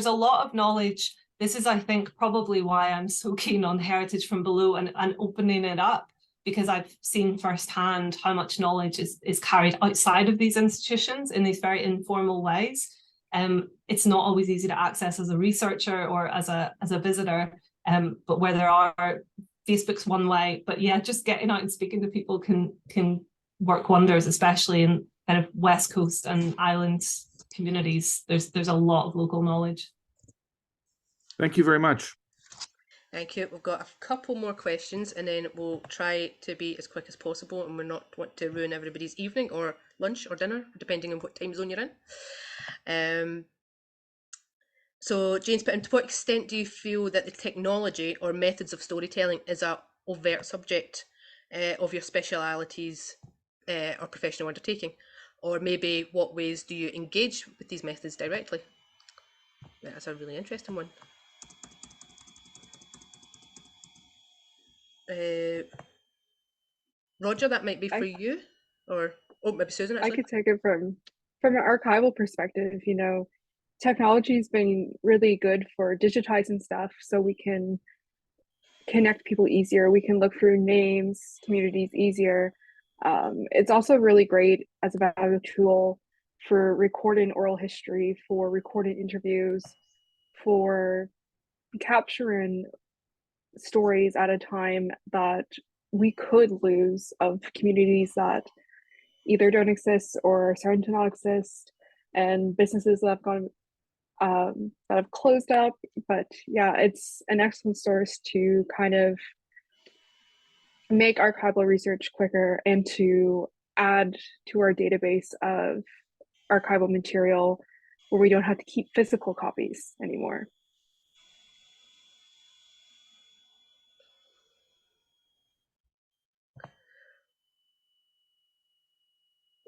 Speaker 6: a lot of knowledge. This is, I think, probably why I'm so keen on Heritage from Below and opening it up, because I've seen firsthand how much knowledge is carried outside of these institutions in these very informal ways. It's not always easy to access as a researcher or as a visitor, but where there are, Facebook's one way. But yeah, just getting out and speaking to people can work wonders, especially in kind of West Coast and island communities. There's a lot of local knowledge.
Speaker 7: Thank you very much.
Speaker 2: Thank you. We've got a couple more questions and then we'll try to be as quick as possible, and we're not want to ruin everybody's evening or lunch or dinner, depending on what time zone you're in. So Jane's put in, to what extent do you feel that the technology or methods of storytelling is a overt subject of your specialities or professional undertaking? Or maybe what ways do you engage with these methods directly? That's a really interesting one. Roger, that might be for you, or maybe Susan. Actually,
Speaker 5: I could take it from an archival perspective. You know, technology's been really good for digitizing stuff, so we can connect people easier. We can look through names, communities easier. It's also really great as a valuable tool for recording oral history, for recording interviews, for capturing stories at a time that we could lose, of communities that either don't exist or are starting to not exist, and businesses that have gone that have closed up. But yeah, it's an excellent source to kind of make archival research quicker and to add to our database of archival material where we don't have to keep physical copies anymore.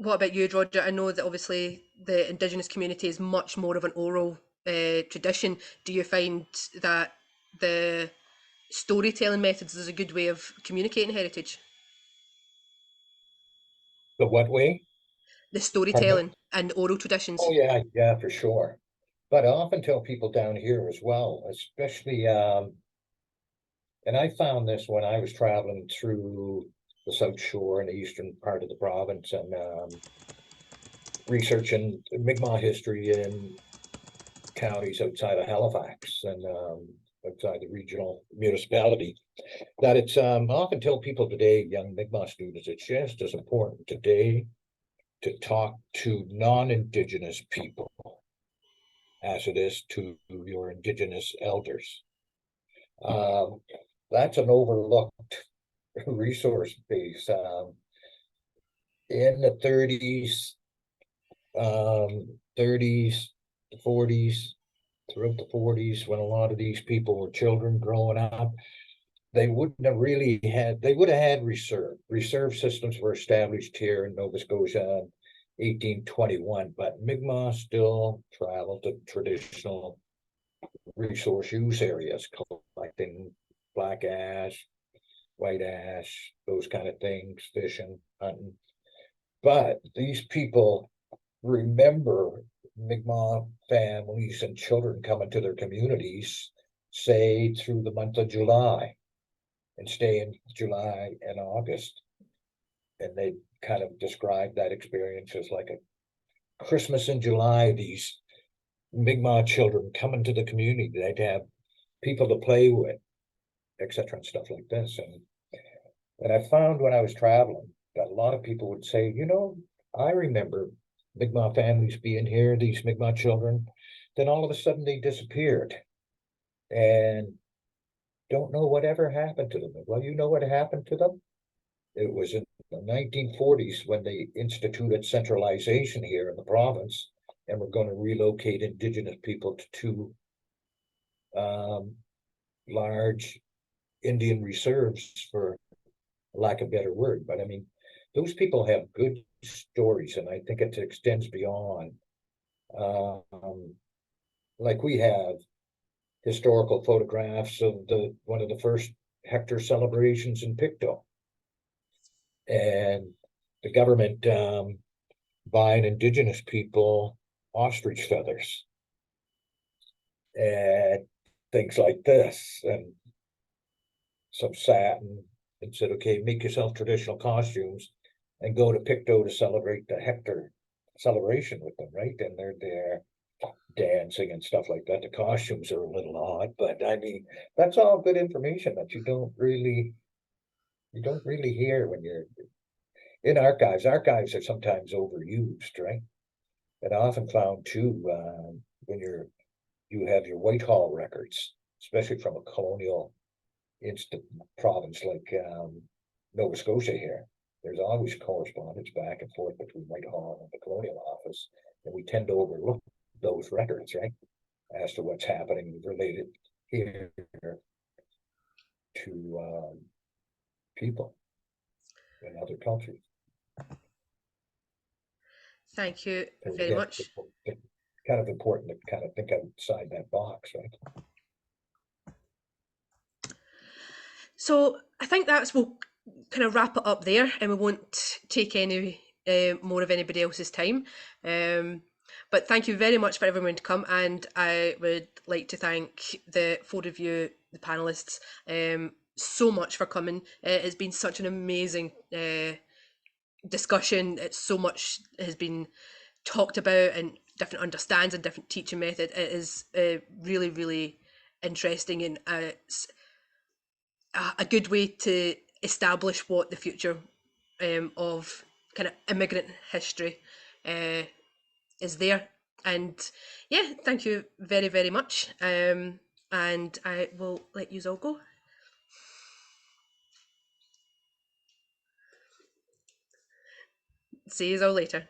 Speaker 2: what about you, Roger? I know that obviously the Indigenous community is much more of an oral tradition. Do you find that the storytelling methods is a good way of communicating heritage?
Speaker 4: The what way?
Speaker 2: The storytelling and oral traditions.
Speaker 4: Oh yeah, for sure. But I often tell people down here as well, especially, and I found this when I was traveling through the South Shore and the eastern part of the province and researching Mi'kmaq history in counties outside of Halifax and outside the regional municipality, that it's I often tell people today, young Mi'kmaq students, it's just as important today to talk to non-Indigenous people as it is to your Indigenous elders. That's an overlooked resource base. In the 30s, 40s, throughout the 40s, when a lot of these people were children growing up, they would have had reserve systems were established here in Nova Scotia in 1821, but Mi'kmaq still traveled to traditional resource use areas, collecting black ash, white ash, those kind of things, fishing, hunting. But these people remember Mi'kmaq families and children coming to their communities, say through the month of July, and stay in July and August. And they'd kind of described that experience as like a Christmas in July, these Mi'kmaq children coming to the community. They'd have people to play with, etc. and stuff like this. And I found when I was traveling that a lot of people would say, you know, I remember Mi'kmaq families being here, these Mi'kmaq children, then all of a sudden they disappeared and don't know whatever happened to them. Well, you know what happened to them? It was in the 1940s when they instituted centralization here in the province and were going to relocate Indigenous people to two large Indian reserves, for lack of a better word. But I mean, those people have good stories, and I think it extends beyond. Like we have historical photographs of one of the first Hector celebrations in Pictou, and the government buying Indigenous people ostrich feathers and things like this, and some satin, and said, okay, make yourself traditional costumes and go to Pictou to celebrate the Hector celebration with them, right? And they're there dancing and stuff like that. The costumes are a little odd, but I mean, that's all good information that you don't really hear when you're in archives. Archives are sometimes overused, right? And I often found too, when you have your Whitehall records, especially from a colonial province like Nova Scotia here, there's always correspondence back and forth between Whitehall and the colonial office, and we tend to overlook those records, right, as to what's happening related here to people in other countries.
Speaker 2: Thank you
Speaker 4: So
Speaker 2: very
Speaker 4: again,
Speaker 2: much.
Speaker 4: it's kind of important to kind of think outside that box, right?
Speaker 2: So I think we'll kind of wrap it up there, and we won't take any more of anybody else's time. But thank you very much for everyone to come, and I would like to thank the four of you, the panelists, so much for coming. It's been such an amazing discussion. It's so much has been talked about, and different understands and different teaching method. It is really, really interesting, and it's a good way to establish what the future of kind of immigrant history is there. And yeah, thank you very, very much. And I will let you all go. See you all later.